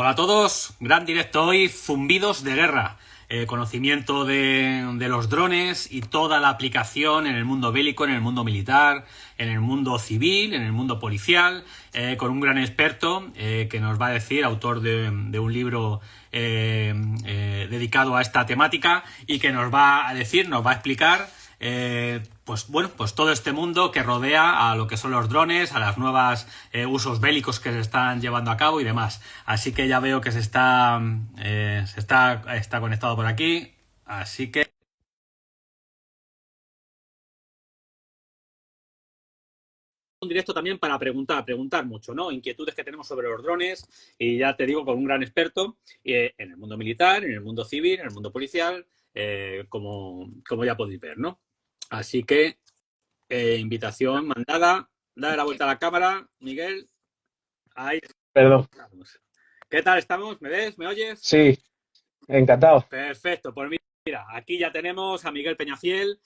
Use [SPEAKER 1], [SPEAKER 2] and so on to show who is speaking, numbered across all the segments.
[SPEAKER 1] Hola a todos, gran directo hoy, zumbidos de guerra, conocimiento de los drones y toda la aplicación en el mundo bélico, en el mundo militar, en el mundo civil, en el mundo policial, con un gran experto que nos va a decir, autor de un libro dedicado a esta temática y que nos va a decir, nos va a explicar pues todo este mundo que rodea a lo que son los drones, a las nuevas usos bélicos que se están llevando a cabo y demás. Así que ya veo que está conectado por aquí. Así que un directo también para preguntar mucho, ¿no? Inquietudes que tenemos sobre los drones y ya te digo con un gran experto en el mundo militar, en el mundo civil, en el mundo policial, como ya podéis ver, ¿no? Así que invitación mandada. Dale la vuelta a la cámara, Miguel. Ahí
[SPEAKER 2] Perdón.
[SPEAKER 1] estamos. ¿Qué tal estamos? ¿Me ves? ¿Me oyes?
[SPEAKER 2] Sí, encantado.
[SPEAKER 1] Perfecto. Pues mira, aquí ya tenemos a Miguel Peñafiel,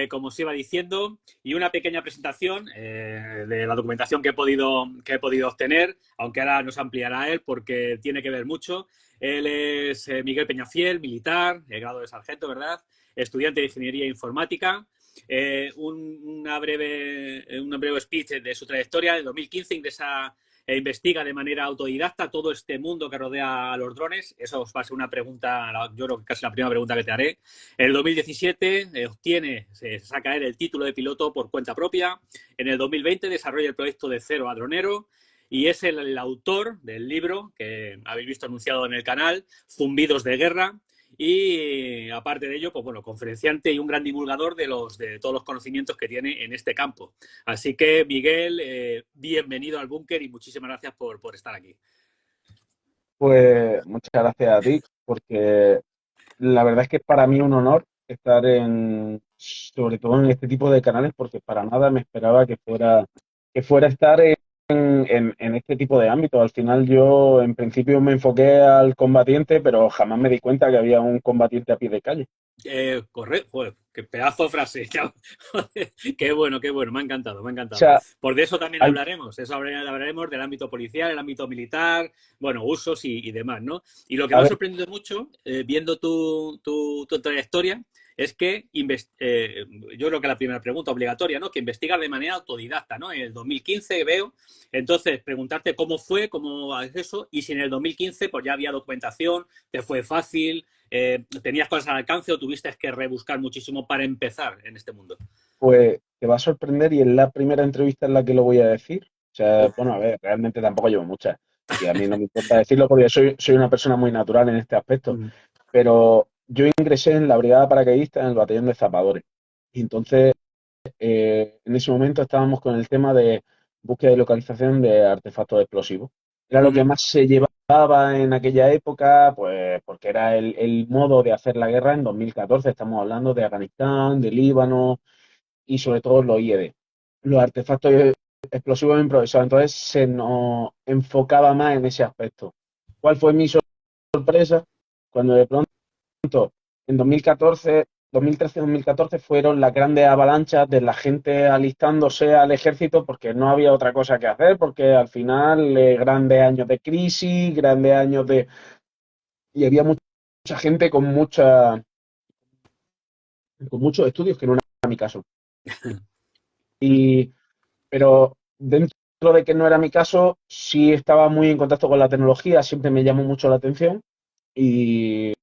[SPEAKER 1] como os iba diciendo, y una pequeña presentación de la documentación que he podido obtener, aunque ahora nos ampliará él porque tiene que ver mucho. Él es Miguel Peñafiel, militar, grado de sargento, ¿verdad? Estudiante de Ingeniería Informática. Una breve speech de su trayectoria. En 2015 ingresa e investiga de manera autodidacta todo este mundo que rodea a los drones. Eso os va a ser una pregunta, yo creo que casi la primera pregunta que te haré. En el 2017 se saca él el título de piloto por cuenta propia. En el 2020 desarrolla el proyecto de Cero a Dronero y es el autor del libro que habéis visto anunciado en el canal, Zumbidos de Guerra. Y aparte de ello, pues bueno, conferenciante y un gran divulgador de todos los conocimientos que tiene en este campo. Así que, Miguel, bienvenido al búnker y muchísimas gracias por estar aquí.
[SPEAKER 2] Pues muchas gracias a ti, porque la verdad es que es para mí un honor estar sobre todo en este tipo de canales, porque para nada me esperaba que fuera a estar en este tipo de ámbito. Al final yo en principio me enfoqué al combatiente, pero jamás me di cuenta que había un combatiente a pie de calle.
[SPEAKER 1] Correcto, joder, qué pedazo de frase. Joder, qué bueno, me ha encantado, me ha
[SPEAKER 2] O
[SPEAKER 1] encantado.
[SPEAKER 2] sea,
[SPEAKER 1] Por de eso también
[SPEAKER 2] al-
[SPEAKER 1] hablaremos, hablaremos del ámbito policial, el ámbito militar, bueno, usos y demás, ¿no? Y lo que
[SPEAKER 2] a
[SPEAKER 1] me ha
[SPEAKER 2] ver,
[SPEAKER 1] sorprendido mucho, viendo tu trayectoria, es que yo creo que la primera pregunta obligatoria, ¿no? Que investigas de manera autodidacta, ¿no? En el 2015 veo, entonces preguntarte cómo fue, cómo es eso, y si en el 2015 pues ya había documentación, te fue fácil, tenías cosas al alcance o tuviste que rebuscar muchísimo para empezar en este mundo.
[SPEAKER 2] pues te va a sorprender y es la primera entrevista en la que lo voy a decir. O sea,
[SPEAKER 1] Uf.
[SPEAKER 2] bueno, a ver, realmente tampoco llevo muchas. Y a mí no me importa decirlo porque soy una persona muy natural en este aspecto.
[SPEAKER 1] Mm.
[SPEAKER 2] Pero yo ingresé en la brigada paracaidista en el batallón de zapadores. Y entonces, en ese momento estábamos con el tema de búsqueda y localización de artefactos explosivos. Era lo que
[SPEAKER 1] Mm.
[SPEAKER 2] más se llevaba en aquella época, pues porque era el modo de hacer la guerra en 2014. Estamos hablando de Afganistán, de Líbano y sobre todo los IED, los artefactos explosivos improvisados. Entonces se nos enfocaba más en ese aspecto. ¿Cuál fue mi sorpresa? Cuando de pronto en 2014, 2013-2014 fueron las grandes avalanchas de la gente alistándose al ejército porque no había otra cosa que hacer, porque al final grandes años de crisis, grandes años de... Y había mucha gente con muchos estudios, que no era mi caso. Y, pero dentro de que no era mi caso, sí estaba muy en contacto con la tecnología, siempre me llamó mucho la atención y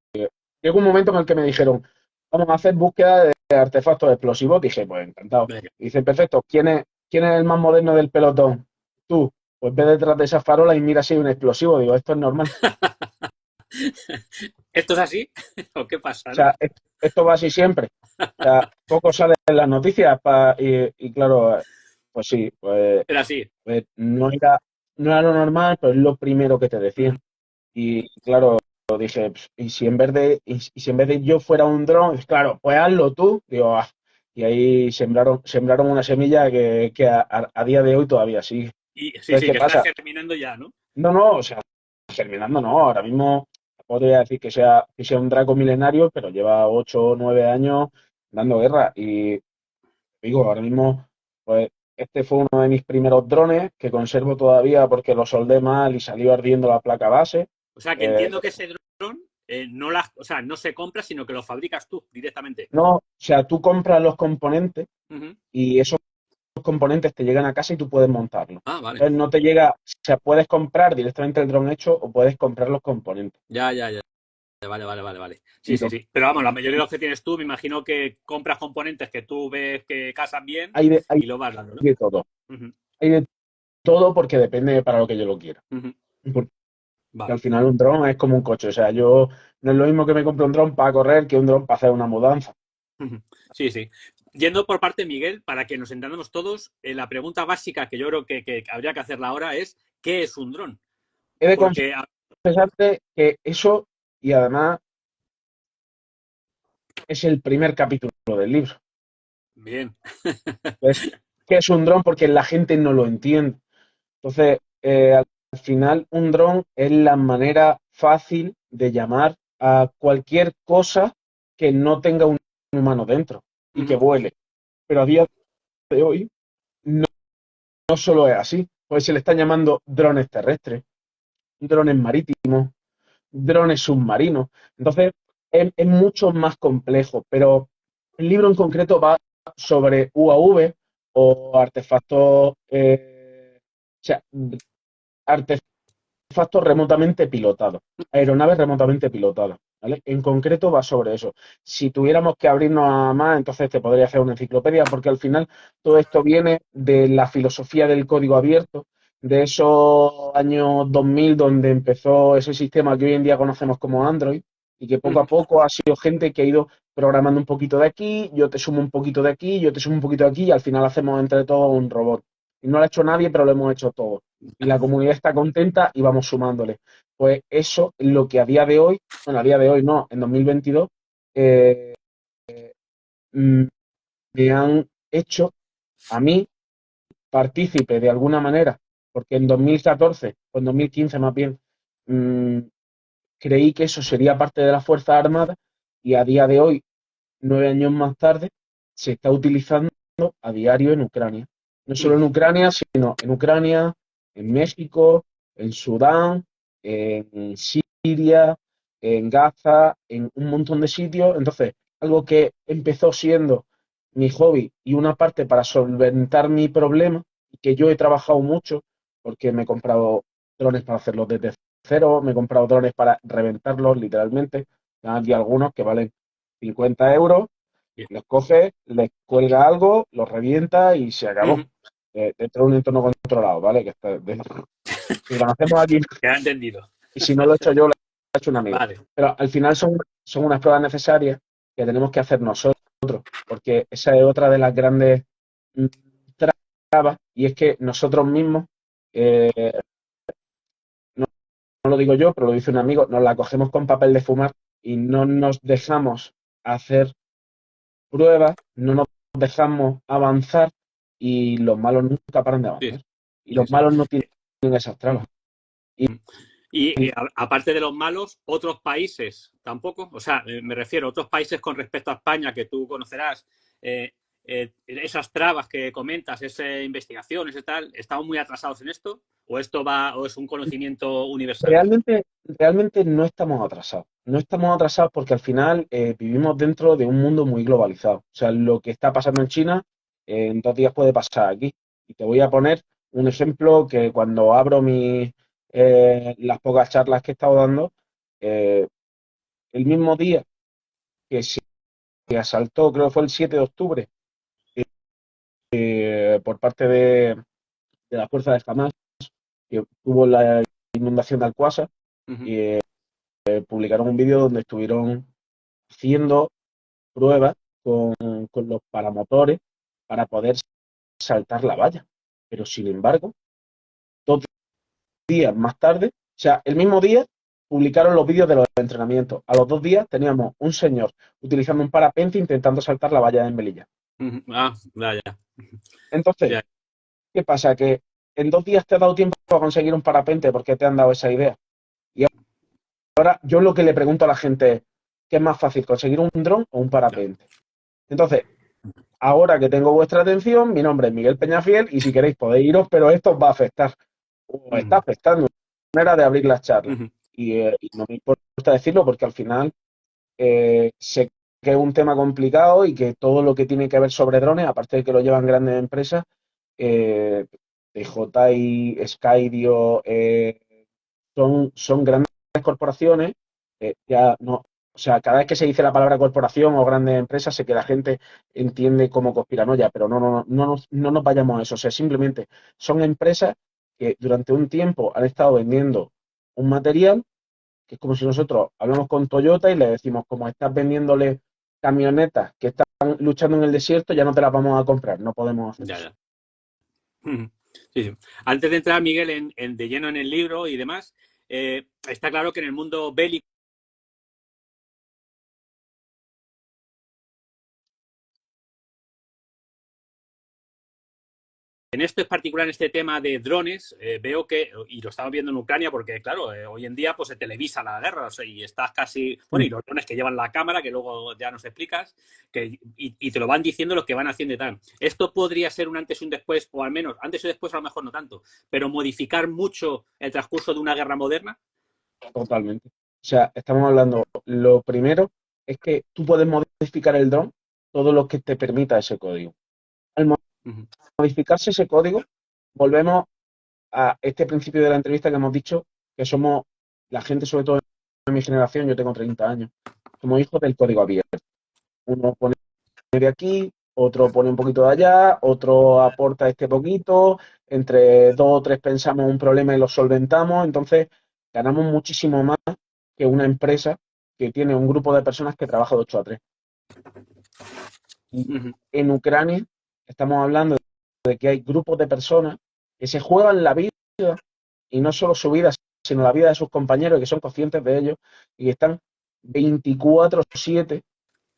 [SPEAKER 2] llegó un momento en el que me dijeron, vamos a hacer búsqueda de artefactos explosivos. Dije, pues encantado.
[SPEAKER 1] Venga.
[SPEAKER 2] Y dicen, perfecto, ¿quién es el más moderno del pelotón? Tú. Pues ve detrás de esa farola y mira si hay un explosivo. Digo, esto es normal.
[SPEAKER 1] ¿Esto es así? ¿O qué
[SPEAKER 2] O
[SPEAKER 1] pasa, no?
[SPEAKER 2] sea, esto va así siempre. O sea, poco sale en las noticias y claro, pues sí,
[SPEAKER 1] Era así.
[SPEAKER 2] no era lo normal, pero es lo primero que te decían. Y claro, dije, "Ps, y si en vez de yo fuera un dron, claro, pues hazlo tú". Digo, "Ah". Y ahí sembraron una semilla que a día de hoy todavía sigue.
[SPEAKER 1] Y sí,
[SPEAKER 2] Entonces,
[SPEAKER 1] sí,
[SPEAKER 2] ¿qué
[SPEAKER 1] que está
[SPEAKER 2] pasa?
[SPEAKER 1] germinando ya, ¿no?
[SPEAKER 2] No, no, o sea, terminando no, ahora mismo podría decir que sea un Draco milenario, pero lleva 8 o 9 años dando guerra. Y digo, ahora mismo, pues este fue uno de mis primeros drones que conservo todavía porque lo soldé mal y salió ardiendo la placa base.
[SPEAKER 1] O sea, que
[SPEAKER 2] Eh,
[SPEAKER 1] entiendo que ese dron o sea, no se compra, sino que lo fabricas tú directamente.
[SPEAKER 2] no, o sea, tú compras los componentes
[SPEAKER 1] Ujú.
[SPEAKER 2] y esos componentes te llegan a casa y tú puedes montarlo.
[SPEAKER 1] Ah, vale.
[SPEAKER 2] Entonces no te llega, o sea, puedes comprar directamente el dron hecho o puedes comprar los componentes.
[SPEAKER 1] Ya, ya, ya. Vale, vale, vale, vale. Sí,
[SPEAKER 2] Y
[SPEAKER 1] sí, sí. Pero vamos, la mayoría de los que tienes tú, me imagino que compras componentes que tú ves que casan bien
[SPEAKER 2] hay
[SPEAKER 1] y lo vas dando, ¿no?
[SPEAKER 2] de todo.
[SPEAKER 1] Ujú,
[SPEAKER 2] Hay de todo porque depende para lo que yo lo quiera.
[SPEAKER 1] ujú.
[SPEAKER 2] Porque al
[SPEAKER 1] Vale.
[SPEAKER 2] final un dron es como un coche. O sea, yo no es lo mismo que me compre un dron para correr que un dron para hacer una mudanza.
[SPEAKER 1] Ujú. Sí, sí. Yendo por parte de Miguel, para que nos entendamos todos, la pregunta básica que yo creo que habría que hacerla ahora es, ¿qué es un dron?
[SPEAKER 2] He de
[SPEAKER 1] Porque,
[SPEAKER 2] confesarte que eso, y además es el primer capítulo del libro.
[SPEAKER 1] bien.
[SPEAKER 2] Es, ¿qué es un dron? Porque la gente no lo entiende. Entonces, al final, un dron es la manera fácil de llamar a cualquier cosa que no tenga un humano dentro y que
[SPEAKER 1] Ujú,
[SPEAKER 2] vuele. Pero a día de hoy no, no solo es así, pues se le están llamando drones terrestres, drones marítimos, drones submarinos. Entonces, es mucho más complejo, pero el libro en concreto va sobre UAV o artefactos, o sea, artefactos remotamente pilotados, aeronaves remotamente pilotadas, ¿vale? En concreto va sobre eso. Si tuviéramos que abrirnos a más, entonces te podría hacer una enciclopedia, porque al final todo esto viene de la filosofía del código abierto, de esos años 2000 donde empezó ese sistema que hoy en día conocemos como Android y que poco
[SPEAKER 1] ujú.
[SPEAKER 2] a poco ha sido gente que ha ido programando un poquito de aquí, yo te sumo un poquito de aquí, yo te sumo un poquito de aquí y al final hacemos entre todos un robot. Y no lo ha hecho nadie, pero lo hemos hecho todos y la comunidad está contenta y vamos sumándole. Pues eso es lo que a día de hoy, bueno, a día de hoy no, en 2022, eh, mm, me han hecho a mí partícipe de alguna manera, porque en 2014, o en 2015 más bien, mm, creí que eso sería parte de las Fuerzas Armadas y a día de hoy, 9 años más tarde, se está utilizando a diario en Ucrania. No solo en
[SPEAKER 1] Ujú.
[SPEAKER 2] Ucrania, sino en Ucrania, en México, en Sudán, en Siria, en Gaza, en un montón de sitios. Entonces, algo que empezó siendo mi hobby y una parte para solventar mi problema, y que yo he trabajado mucho, porque me he comprado drones para hacerlos desde cero, me he comprado drones para reventarlos literalmente. Hay algunos que valen 50 euros,
[SPEAKER 1] Bien.
[SPEAKER 2] los coge, les cuelga algo, los revienta y se acabó.
[SPEAKER 1] Ujú.
[SPEAKER 2] Dentro de un entorno controlado, ¿vale? Que conocemos aquí,
[SPEAKER 1] Queda entendido.
[SPEAKER 2] y si no lo he hecho yo, lo ha hecho un amigo.
[SPEAKER 1] Vale.
[SPEAKER 2] Pero al final son unas pruebas necesarias que tenemos que hacer nosotros, porque esa es otra de las grandes mm, trabas, y es que nosotros mismos, eh, no, no lo digo yo, pero lo dice un amigo, nos la cogemos con papel de fumar y no nos dejamos hacer pruebas, no nos dejamos avanzar y los malos nunca paran de
[SPEAKER 1] Sí,
[SPEAKER 2] avanzar. Y
[SPEAKER 1] sí,
[SPEAKER 2] los
[SPEAKER 1] sí.
[SPEAKER 2] malos no tienen esas trabas.
[SPEAKER 1] Ujú.
[SPEAKER 2] Y
[SPEAKER 1] Y aparte de los malos, otros países tampoco. O sea, me refiero a otros países con respecto a España que tú conocerás. Esas trabas que comentas, esa investigación, ese tal, ¿estamos muy atrasados en esto? ¿O esto va, o es un conocimiento universal?
[SPEAKER 2] realmente no estamos atrasados. No estamos atrasados porque al final vivimos dentro de un mundo muy globalizado. O sea, lo que está pasando en China en 2 días puede pasar aquí. Y te voy a poner un ejemplo que cuando abro las pocas charlas que he estado dando, eh, el mismo día que se asaltó, creo que fue el 7 de octubre, por parte de la fuerza de Hamas, que tuvo la inundación de Al-Aqsa,
[SPEAKER 1] Ujú.
[SPEAKER 2] y publicaron un vídeo donde estuvieron haciendo pruebas con los paramotores para poder saltar la valla. Pero sin embargo, 2 días más tarde, o sea, el mismo día publicaron los vídeos de los entrenamientos. A los 2 días teníamos un señor utilizando un parapente intentando saltar la valla de Melilla.
[SPEAKER 1] Ujú. Ah, ya, ya,
[SPEAKER 2] Entonces,
[SPEAKER 1] ya.
[SPEAKER 2] ¿qué pasa? Que en 2 días te ha dado tiempo a conseguir un parapente porque te han dado esa idea. Y ahora yo lo que le pregunto a la gente es, ¿qué es más fácil, conseguir un dron o un
[SPEAKER 1] Ya.
[SPEAKER 2] parapente? Entonces, ahora que tengo vuestra atención, mi nombre es Miguel Peñafiel y si queréis podéis iros, pero esto os va a afectar, o está
[SPEAKER 1] Ujú.
[SPEAKER 2] afectando la manera de abrir las charlas.
[SPEAKER 1] Ujú.
[SPEAKER 2] y no me importa decirlo porque al final sé que es un tema complicado y que todo lo que tiene que ver sobre drones, aparte de que lo llevan grandes empresas, DJI, Skydio, son grandes corporaciones, ya no, o sea, cada vez que se dice la palabra corporación o grandes empresas, sé que la gente entiende como conspiranoia, pero no nos vayamos a eso, o sea, simplemente son empresas que durante un tiempo han estado vendiendo un material que es como si nosotros hablamos con Toyota y le decimos, como estás vendiéndole camionetas que están luchando en el desierto, ya no te las vamos a comprar, no podemos hacer
[SPEAKER 1] Ya,
[SPEAKER 2] eso.
[SPEAKER 1] ya. Sí, sí. Antes de entrar, Miguel, de lleno en el libro y demás, está claro que en el mundo bélico, en esto es particular, en este tema de drones, veo que, y lo estamos viendo en Ucrania, porque claro, hoy en día pues se televisa la guerra, o sea, y estás casi, bueno, y los drones que llevan la cámara, que luego ya nos explicas, y te lo van diciendo lo que van haciendo y tal. Esto podría ser un antes y un después, o al menos, antes y después a lo mejor no tanto, pero modificar mucho el transcurso de una guerra moderna.
[SPEAKER 2] Totalmente. O sea, estamos hablando, lo primero es que tú puedes modificar el dron todo lo que te permita ese código. Al
[SPEAKER 1] Uh -huh.
[SPEAKER 2] modificarse ese código, volvemos a este principio de la entrevista que hemos dicho, que somos la gente, sobre todo en mi generación, yo tengo 30 años, somos hijos del código abierto. Uno pone de aquí, otro pone un poquito de allá, otro aporta este poquito, entre dos o tres pensamos un problema y lo solventamos, entonces ganamos muchísimo más que una empresa que tiene un grupo de personas que trabaja de 8 a 3. Y
[SPEAKER 1] Uh -huh.
[SPEAKER 2] en Ucrania estamos hablando de que hay grupos de personas que se juegan la vida, y no solo su vida, sino la vida de sus compañeros, que son conscientes de ello, y que están 24/7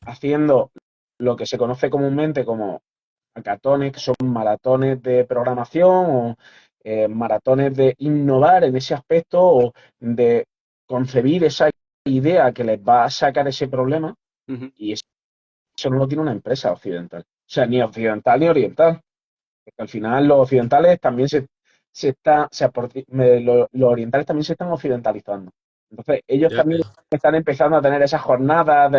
[SPEAKER 2] haciendo lo que se conoce comúnmente como hackatones, que son maratones de programación o maratones de innovar en ese aspecto o de concebir esa idea que les va a sacar ese problema,
[SPEAKER 1] Uh -huh.
[SPEAKER 2] y eso no lo tiene una empresa occidental. O sea, ni occidental ni oriental. Porque al final los occidentales también los orientales también se están occidentalizando. Entonces, ellos
[SPEAKER 1] Ya,
[SPEAKER 2] también
[SPEAKER 1] ya.
[SPEAKER 2] están empezando a tener esas jornadas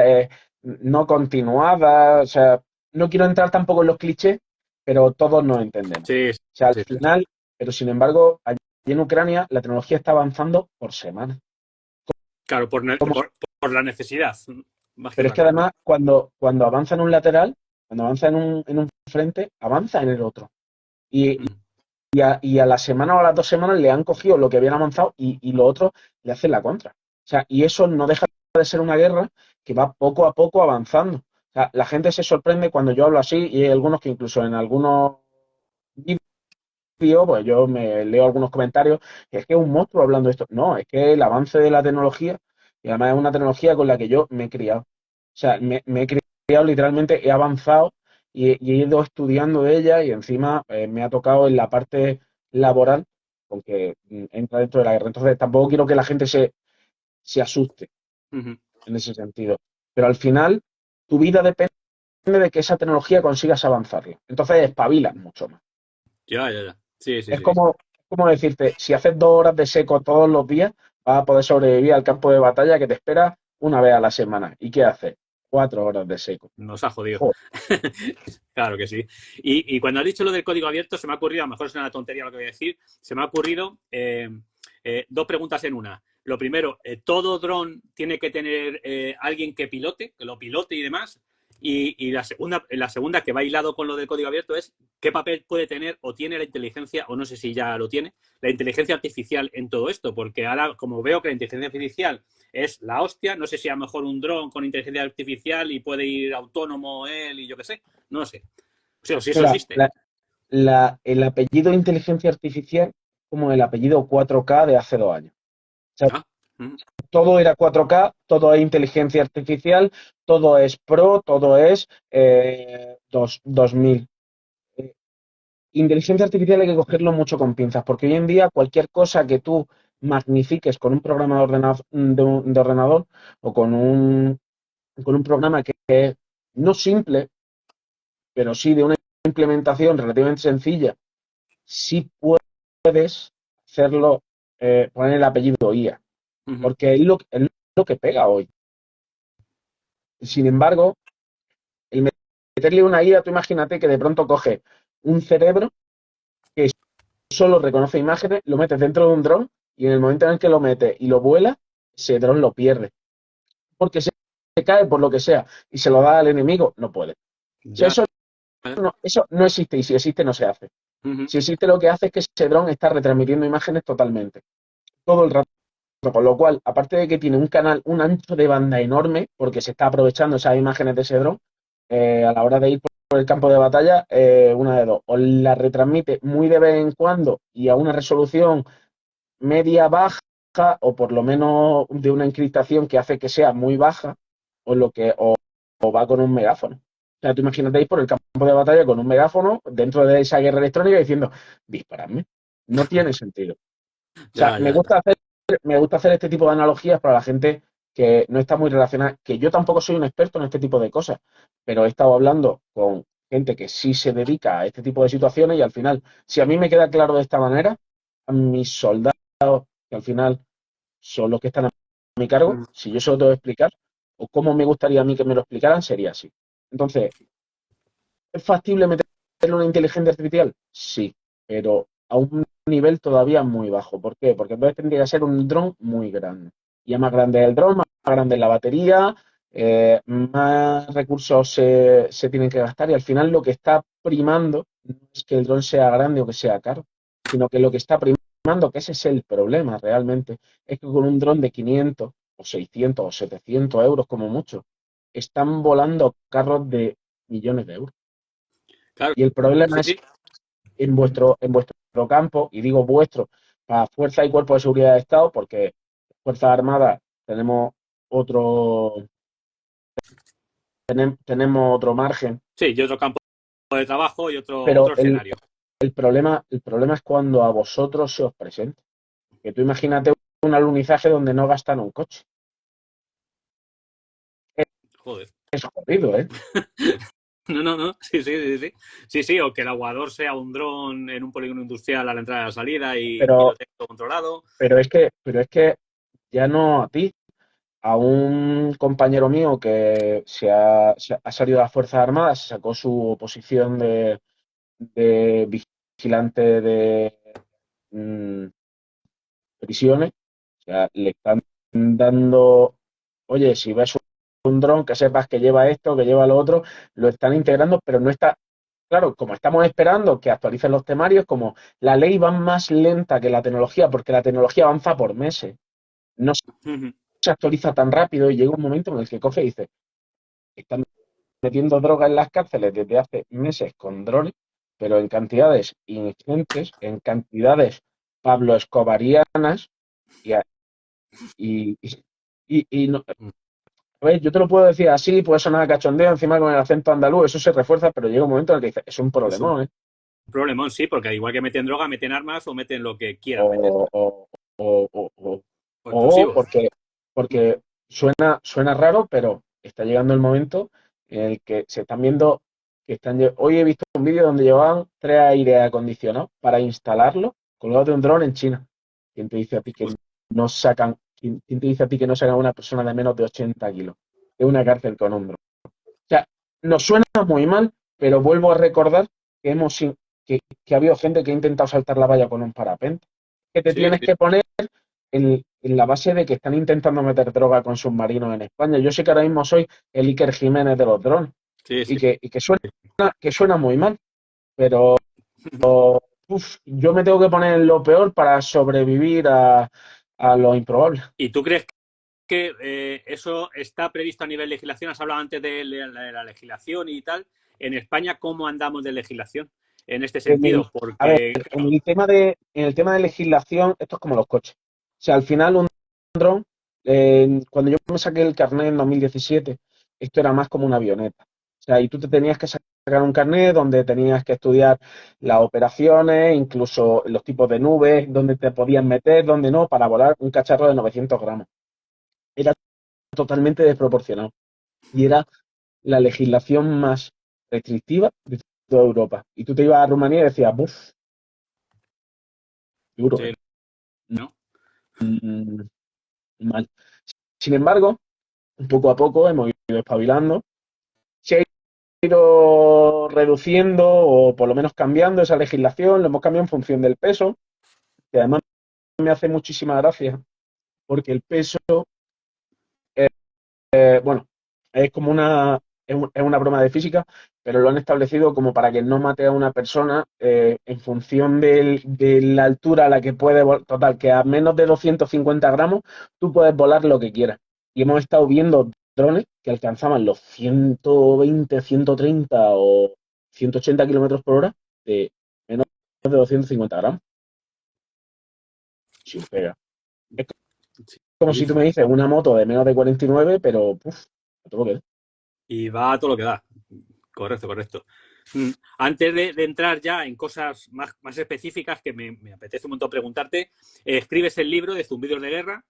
[SPEAKER 2] no continuadas. O sea, no quiero entrar tampoco en los clichés, pero todos nos entendemos.
[SPEAKER 1] Sí,
[SPEAKER 2] O sea, al
[SPEAKER 1] sí, sí.
[SPEAKER 2] final, pero sin embargo, allí en Ucrania la tecnología está avanzando por semana.
[SPEAKER 1] Claro, por la necesidad, más que
[SPEAKER 2] Pero es
[SPEAKER 1] otra
[SPEAKER 2] que
[SPEAKER 1] cosa, ¿no?
[SPEAKER 2] además, cuando avanza en un lateral, cuando avanza en un frente, avanza en el otro. Y,
[SPEAKER 1] Uh -huh.
[SPEAKER 2] y a la semana o a las 2 semanas le han cogido lo que habían avanzado y lo otro le hacen la contra. O sea, y eso no deja de ser una guerra que va poco a poco avanzando. O sea, la gente se sorprende cuando yo hablo así y hay algunos que incluso en algunos vídeos, pues yo me leo algunos comentarios, que es que es un monstruo hablando de esto. No, es que el avance de la tecnología, y además es una tecnología con la que yo me he criado. O sea, me he criado literalmente, he avanzado y he ido estudiando de ella y encima me ha tocado en la parte laboral, porque entra dentro de la guerra. Entonces tampoco quiero que la gente se asuste
[SPEAKER 1] Uh -huh.
[SPEAKER 2] en ese sentido. Pero al final, tu vida depende de que esa tecnología consigas avanzarla. Entonces espabilas mucho más.
[SPEAKER 1] Ya, ya, ya. Sí, sí,
[SPEAKER 2] Es
[SPEAKER 1] sí.
[SPEAKER 2] como decirte, si haces 2 horas de seco todos los días, vas a poder sobrevivir al campo de batalla que te espera una vez a la semana. ¿Y qué haces? 4 horas de seco.
[SPEAKER 1] Nos ha jodido.
[SPEAKER 2] Joder.
[SPEAKER 1] Claro que sí. Y cuando has dicho lo del código abierto, se me ha ocurrido, a lo mejor es una tontería lo que voy a decir, se me ha ocurrido dos preguntas en una. Lo primero, ¿todo dron tiene que tener alguien que lo pilote y demás? Y la segunda, que va hilado con lo del código abierto, es qué papel puede tener o tiene la inteligencia, o no sé si ya lo tiene, la inteligencia artificial en todo esto, porque ahora, como veo que la inteligencia artificial es la hostia, no sé si a lo mejor un dron con inteligencia artificial y puede ir autónomo él y yo qué sé, no lo sé. O sea, si eso
[SPEAKER 2] Mira,
[SPEAKER 1] existe.
[SPEAKER 2] el apellido inteligencia artificial como el apellido 4K de hace 2 años. O sea,
[SPEAKER 1] Ah, mm,
[SPEAKER 2] todo era 4K, todo es inteligencia artificial, todo es pro, todo es 2000. Eh, Inteligencia artificial hay que cogerlo mucho con pinzas, porque hoy en día cualquier cosa que tú magnifiques con un programa de ordenador o con un programa que es no simple, pero sí de una implementación relativamente sencilla, sí puedes hacerlo, poner el apellido IA.
[SPEAKER 1] Ujú.
[SPEAKER 2] porque es lo que pega hoy. Sin embargo, el meterle una IA, tú imagínate que de pronto coge un cerebro que solo reconoce imágenes, lo metes dentro de un dron y en el momento en el que lo metes y lo vuela, ese dron lo pierde. Porque se cae por lo que sea y se lo da al enemigo, no puede. O sea,
[SPEAKER 1] Ya.
[SPEAKER 2] eso no existe y si existe no se hace.
[SPEAKER 1] Ujú.
[SPEAKER 2] Si existe lo que hace es que ese dron está retransmitiendo imágenes totalmente, todo el rato. Con lo cual, aparte de que tiene un canal, un ancho de banda enorme, porque se está aprovechando esas imágenes de ese dron, a la hora de ir por el campo de batalla, una de dos, o la retransmite muy de vez en cuando y a una resolución media baja, o por lo menos de una encriptación que hace que sea muy baja, o va con un megáfono. O sea, tú imagínate ir por el campo de batalla con un megáfono dentro de esa guerra electrónica diciendo, disparadme. No tiene sentido. O sea,
[SPEAKER 1] Ya, ya, ya.
[SPEAKER 2] me gusta hacer este tipo de analogías para la gente que no está muy relacionada, que yo tampoco soy un experto en este tipo de cosas, pero he estado hablando con gente que sí se dedica a este tipo de situaciones y al final, si a mí me queda claro de esta manera, a mis soldados, que al final son los que están a mi cargo,
[SPEAKER 1] Ujú.
[SPEAKER 2] si yo se lo tengo que explicar, o cómo me gustaría a mí que me lo explicaran, sería así. Entonces, ¿es factible meterle una inteligencia artificial? Sí, pero a un nivel todavía muy bajo. ¿Por qué? Porque entonces tendría que ser un dron muy grande. Y a más grande el dron, más grande la batería, más recursos se tienen que gastar y al final lo que está primando no es que el dron sea grande o que sea caro, sino que lo que está primando, que ese es el problema realmente, es que con un dron de 500 o 600 o 700 euros como mucho, están volando carros de millones de euros.
[SPEAKER 1] Claro.
[SPEAKER 2] Y el problema
[SPEAKER 1] Sí,
[SPEAKER 2] es
[SPEAKER 1] sí.
[SPEAKER 2] en vuestro campo, y digo vuestro, para Fuerza y Cuerpo de Seguridad de Estado, porque Fuerzas Armadas tenemos otro, tenemos otro margen,
[SPEAKER 1] Sí, y otro campo de trabajo y otro
[SPEAKER 2] pero
[SPEAKER 1] escenario.
[SPEAKER 2] el problema es cuando a vosotros se os presenta. Que tú imagínate un alunizaje donde no gastan un coche.
[SPEAKER 1] Joder.
[SPEAKER 2] Es jodido, ¿eh?
[SPEAKER 1] No, no, no. Sí, sí, sí, sí. Sí, sí, o que el aguador sea un dron en un polígono industrial a la entrada y a la salida y lo
[SPEAKER 2] Pero,
[SPEAKER 1] tenga todo controlado.
[SPEAKER 2] pero es que ya no a ti, a un compañero mío que ha salido de las Fuerzas Armadas, se sacó su oposición de vigilante de mm, prisiones, o sea, le están dando, oye, si ves un dron, que sepas que lleva esto, que lleva lo otro, lo están integrando, pero no está, claro, como estamos esperando que actualicen los temarios, como la ley va más lenta que la tecnología, porque la tecnología avanza por meses, no
[SPEAKER 1] Ujú.
[SPEAKER 2] se actualiza tan rápido y llega un momento en el que coge y dice, están metiendo droga en las cárceles desde hace meses con drones, pero en cantidades ingentes, en cantidades Pablo Escobarianas, y, y, y no, a ver, yo te lo puedo decir así, puede sonar a cachondeo encima con el acento andaluz, eso se refuerza, pero llega un momento en el que dices, es un
[SPEAKER 1] Es un
[SPEAKER 2] problemón, ¿eh?
[SPEAKER 1] problemón, sí, porque igual que meten droga, meten armas o meten lo que quieran meter.
[SPEAKER 2] O, o, o, o, o-
[SPEAKER 1] O
[SPEAKER 2] o
[SPEAKER 1] explosivos.
[SPEAKER 2] porque suena raro, pero está llegando el momento en el que se están viendo hoy he visto un vídeo donde llevaban 3 aires acondicionados para instalarlo colgados de un dron en China. ¿Quién te dice a ti que no sacan, quién te dice a ti que no sacan a una persona de menos de 80 kilos de una cárcel con un dron? O sea, nos suena muy mal, pero vuelvo a recordar que que ha habido gente que ha intentado saltar la valla con un parapente. Que te
[SPEAKER 1] Sí,
[SPEAKER 2] tienes
[SPEAKER 1] sí.
[SPEAKER 2] que poner en la base de que están intentando meter droga con submarinos en España. Yo sé que ahora mismo soy el Iker Jiménez de los drones
[SPEAKER 1] Sí, sí.
[SPEAKER 2] y que suena muy mal, pero yo me tengo que poner en lo peor para sobrevivir a lo improbable.
[SPEAKER 1] ¿Y tú crees que eso está previsto a nivel de legislación? Has hablado antes de la legislación y tal. En España, ¿cómo andamos de legislación en este
[SPEAKER 2] En el,
[SPEAKER 1] sentido?
[SPEAKER 2] a ver,
[SPEAKER 1] Porque,
[SPEAKER 2] en
[SPEAKER 1] claro,
[SPEAKER 2] el tema de legislación, esto es como los coches. O sea, al final un dron, cuando yo me saqué el carnet en 2017, esto era más como una avioneta. O sea, y tú te tenías que sacar un carnet donde tenías que estudiar las operaciones, incluso los tipos de nubes, dónde te podías meter, dónde no, para volar un cacharro de 900 gramos. Era totalmente desproporcionado. Y era la legislación más restrictiva de toda Europa. Y tú te ibas a Rumanía y decías, buf, duro, ¿eh?
[SPEAKER 1] sí, ¿no?
[SPEAKER 2] Mm, mal. Sin embargo, poco a poco hemos ido espabilando, se ha ido reduciendo o por lo menos cambiando esa legislación, lo hemos cambiado en función del peso, que además me hace muchísima gracia, porque el peso, bueno, es como es una broma de física, pero lo han establecido como para que no mate a una persona en función de la altura a la que puede volar. Total, que a menos de 250 gramos tú puedes volar lo que quieras. Y hemos estado viendo drones que alcanzaban los 120, 130 o 180 kilómetros por hora de menos de 250 gramos, sin pega. Es como si tú me
[SPEAKER 1] Sí.
[SPEAKER 2] dices una moto de menos de 49, pero puf, a todo lo que
[SPEAKER 1] Y va a todo lo que da. Correcto, correcto. Antes de entrar ya en cosas más específicas que me apetece un montón preguntarte, escribes el libro de Zumbidos de Guerra.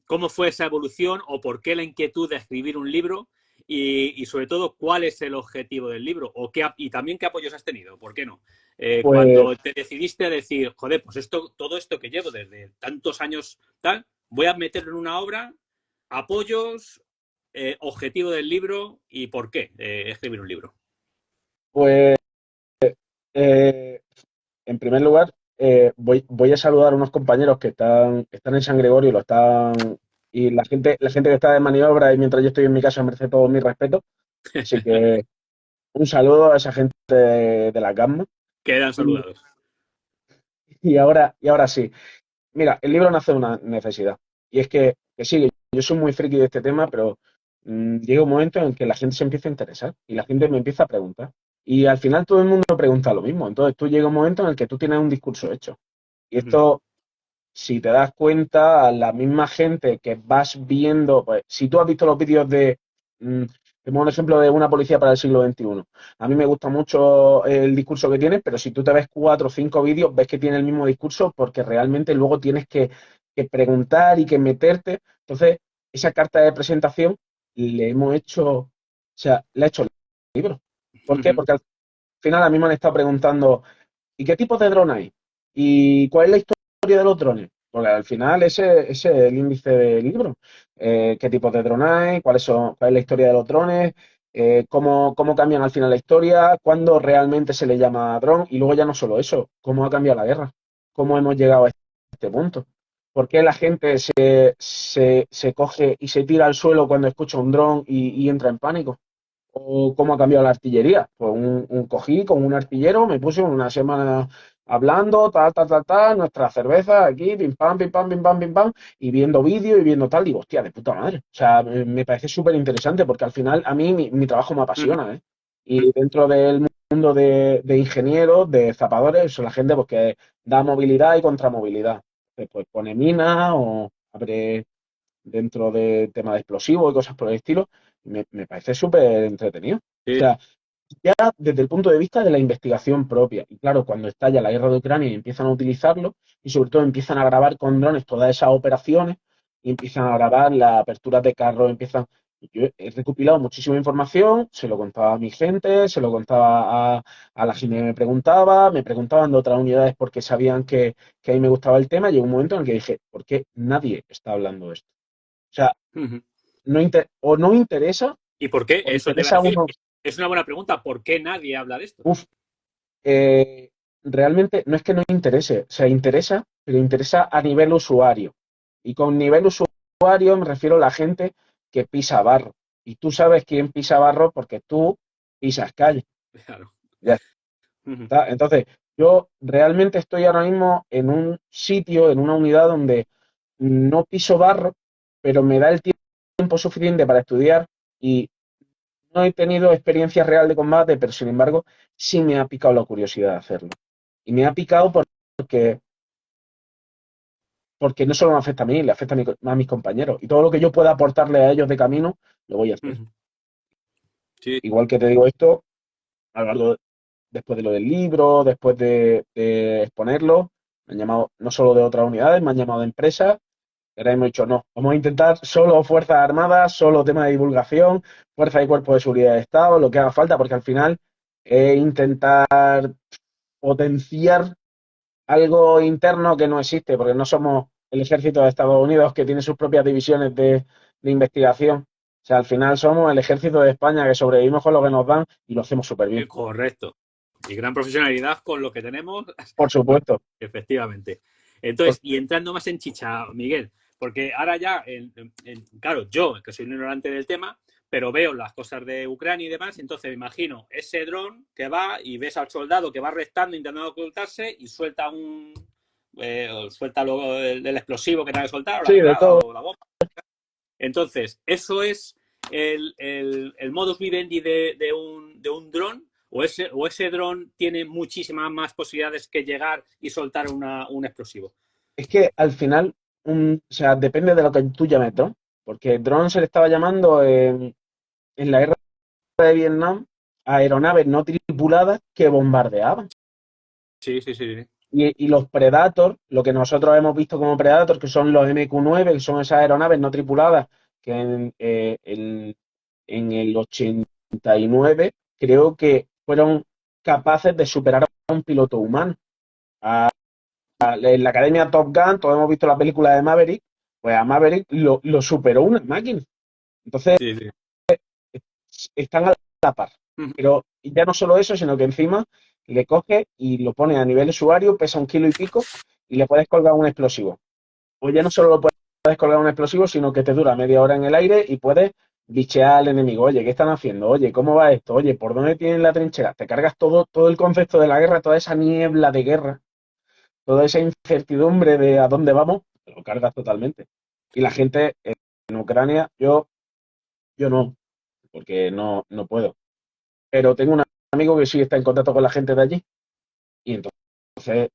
[SPEAKER 1] ¿Cómo fue esa evolución o por qué la inquietud de escribir un libro? Y sobre todo, ¿cuál es el objetivo del libro? Y también qué apoyos has tenido, ¿por qué no?
[SPEAKER 2] pues,
[SPEAKER 1] Cuando te decidiste a decir, joder, pues todo esto que llevo desde tantos años, tal, voy a meterlo en una obra, apoyos, objetivo del libro y por qué escribir un libro.
[SPEAKER 2] pues Eh, en primer lugar, voy a saludar a unos compañeros que están en San Gregorio, y la gente que está de maniobra y mientras yo estoy en mi casa merece todo mi respeto. Así que un saludo a esa gente de la Gamma.
[SPEAKER 1] Quedan
[SPEAKER 2] Y,
[SPEAKER 1] saludados.
[SPEAKER 2] y ahora sí, mira, el libro nace de una necesidad. Y es que sí, yo soy muy friki de este tema, pero llega un momento en que la gente se empieza a interesar y la gente me empieza a preguntar. Y al final todo el mundo pregunta lo mismo. Entonces tú llega un momento en el que tú tienes un discurso hecho. Y esto, si te das cuenta, la misma gente que vas viendo, pues, si tú has visto los vídeos mm, te pongo un ejemplo de una policía para el siglo XXI. A mí me gusta mucho el discurso que tiene, pero si tú te ves 4 o 5 vídeos, ves que tiene el mismo discurso porque realmente luego tienes que preguntar y que meterte. Entonces, esa carta de presentación le hemos hecho, o sea, le ha hecho el libro. ¿Por qué? Porque al final a mí me han estado preguntando, ¿y qué tipos de dron hay? ¿Y cuál es la historia de los drones? Porque al final ese es el índice del libro. ¿Qué tipos de dron hay? ¿Cuál es la historia de los drones? ¿Cómo cambian al final la historia? ¿Cuándo realmente se le llama dron? Y luego ya no solo eso, ¿cómo ha cambiado la guerra? ¿Cómo hemos llegado a este punto? ¿Por qué la gente se coge y se tira al suelo cuando escucha un dron y entra en pánico? ¿O cómo ha cambiado la artillería? Pues cogí con un artillero, me puse una semana hablando, nuestra cerveza aquí, pim pam, pim pam, pim pam, pim pam, y viendo vídeos y viendo tal, digo, hostia, de puta madre. O sea, me parece súper interesante porque al final a mí mi trabajo me apasiona, ¿eh? Y dentro del mundo de ingenieros, de zapadores, son la gente pues, que da movilidad y contramovilidad. Pues pone minas o abre dentro de tema de explosivos y cosas por el estilo, me parece súper entretenido. O
[SPEAKER 1] Sí.
[SPEAKER 2] sea, ya desde el punto de vista de la investigación propia. Y claro, cuando estalla la guerra de Ucrania y empiezan a utilizarlo, y sobre todo empiezan a grabar con drones todas esas operaciones, y empiezan a grabar las aperturas de carros, Yo he recopilado muchísima información, se lo contaba a mi gente, se lo contaba a la gente que me preguntaban de otras unidades porque sabían que a mí me gustaba el tema, y llegó un momento en el que dije, ¿por qué nadie está hablando de esto? O sea, o no interesa,
[SPEAKER 1] ¿Y por qué?
[SPEAKER 2] o
[SPEAKER 1] Eso te iba a
[SPEAKER 2] interesa a
[SPEAKER 1] decir.
[SPEAKER 2] uno.
[SPEAKER 1] Es una buena pregunta. ¿Por qué nadie habla de esto?
[SPEAKER 2] Uf, eh, realmente no es que no interese, o sea, interesa, pero interesa a nivel usuario. Y con nivel usuario me refiero a la gente que pisa barro. Y tú sabes quién pisa barro porque tú pisas calle.
[SPEAKER 1] Claro.
[SPEAKER 2] Ya está. Entonces, yo realmente estoy ahora mismo en un sitio, en una unidad donde no piso barro, pero me da el tiempo suficiente para estudiar y no he tenido experiencia real de combate, pero sin embargo sí me ha picado la curiosidad de hacerlo. Y me ha picado porque no solo me afecta a mí, le afecta a mis compañeros. Y todo lo que yo pueda aportarle a ellos de camino, lo voy a hacer.
[SPEAKER 1] Sí.
[SPEAKER 2] Igual que te digo esto, a lo largo, después de lo del libro, después de exponerlo, me han llamado no solo de otras unidades, me han llamado de empresas. Ahora hemos dicho, no, vamos a intentar solo Fuerzas Armadas, solo tema de divulgación, Fuerzas y Cuerpos de Seguridad de Estado, lo que haga falta, porque al final es intentar potenciar algo interno que no existe, porque no somos el ejército de Estados Unidos, que tiene sus propias divisiones de investigación. O sea, al final somos el ejército de España que sobrevivimos con lo que nos dan y lo hacemos súper bien.
[SPEAKER 1] Correcto. Y gran profesionalidad con lo que tenemos,
[SPEAKER 2] Por supuesto.
[SPEAKER 1] efectivamente. Entonces, y entrando más en chicha, Miguel, porque ahora ya, claro, yo, que soy un ignorante del tema, pero veo las cosas de Ucrania y demás, entonces me imagino ese dron que va y ves al soldado que va restando, intentando ocultarse y suelta suelta luego el explosivo que tenga que soltar, o la
[SPEAKER 2] Sí, de
[SPEAKER 1] granada
[SPEAKER 2] todo.
[SPEAKER 1] o la bomba. Entonces, ¿eso es el modus vivendi de un dron? O ese dron tiene muchísimas más posibilidades que llegar y soltar un explosivo?
[SPEAKER 2] Es que al final, o sea, depende de lo que tú llames dron, porque dron se le estaba llamando en la guerra de Vietnam a aeronaves no tripuladas que bombardeaban.
[SPEAKER 1] Sí, sí, sí, sí.
[SPEAKER 2] Y los Predator, lo que nosotros hemos visto como Predator, que son los MQ-9, que son esas aeronaves no tripuladas, que en el 89 creo que fueron capaces de superar a un piloto humano. En la Academia Top Gun, todos hemos visto la película de Maverick, pues a Maverick lo superó una máquina. Entonces,
[SPEAKER 1] Sí, sí.
[SPEAKER 2] están a la par. Pero ya no solo eso, sino que encima le coge y lo pone a nivel usuario, pesa 1 kilo y pico, y le puedes colgar un explosivo. O ya no solo lo puedes colgar un explosivo, sino que te dura media hora en el aire y puedes bichear al enemigo. Oye, ¿qué están haciendo? Oye, ¿cómo va esto? Oye, ¿por dónde tienen la trinchera? Te cargas todo el concepto de la guerra, toda esa niebla de guerra, toda esa incertidumbre de a dónde vamos, te lo cargas totalmente. Y la gente en Ucrania, yo no, porque no puedo. Pero tengo un amigo que sí está en contacto con la gente de allí y entonces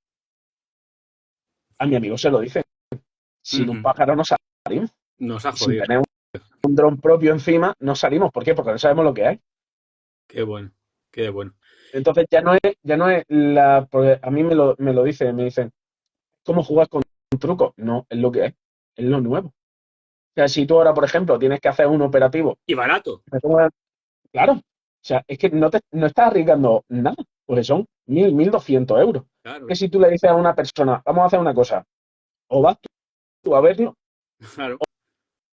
[SPEAKER 2] a mi amigo se lo dice, sin un pájaro no salimos,
[SPEAKER 1] Nos ha
[SPEAKER 2] y sin
[SPEAKER 1] jodido.
[SPEAKER 2] tener un dron propio encima no salimos. ¿Por qué? Porque no sabemos lo que hay.
[SPEAKER 1] Qué bueno, qué bueno.
[SPEAKER 2] Entonces ya no es porque a mí me lo dicen, me dicen, ¿cómo jugar con un truco? No, es lo que es lo nuevo. O sea, si tú ahora, por ejemplo, tienes que hacer un operativo,
[SPEAKER 1] Y barato.
[SPEAKER 2] claro, o sea, es que no estás arriesgando nada, porque son 1.200 euros.
[SPEAKER 1] Claro,
[SPEAKER 2] Que si tú le dices a una persona, vamos a hacer una cosa, o vas tú a verlo,
[SPEAKER 1] claro.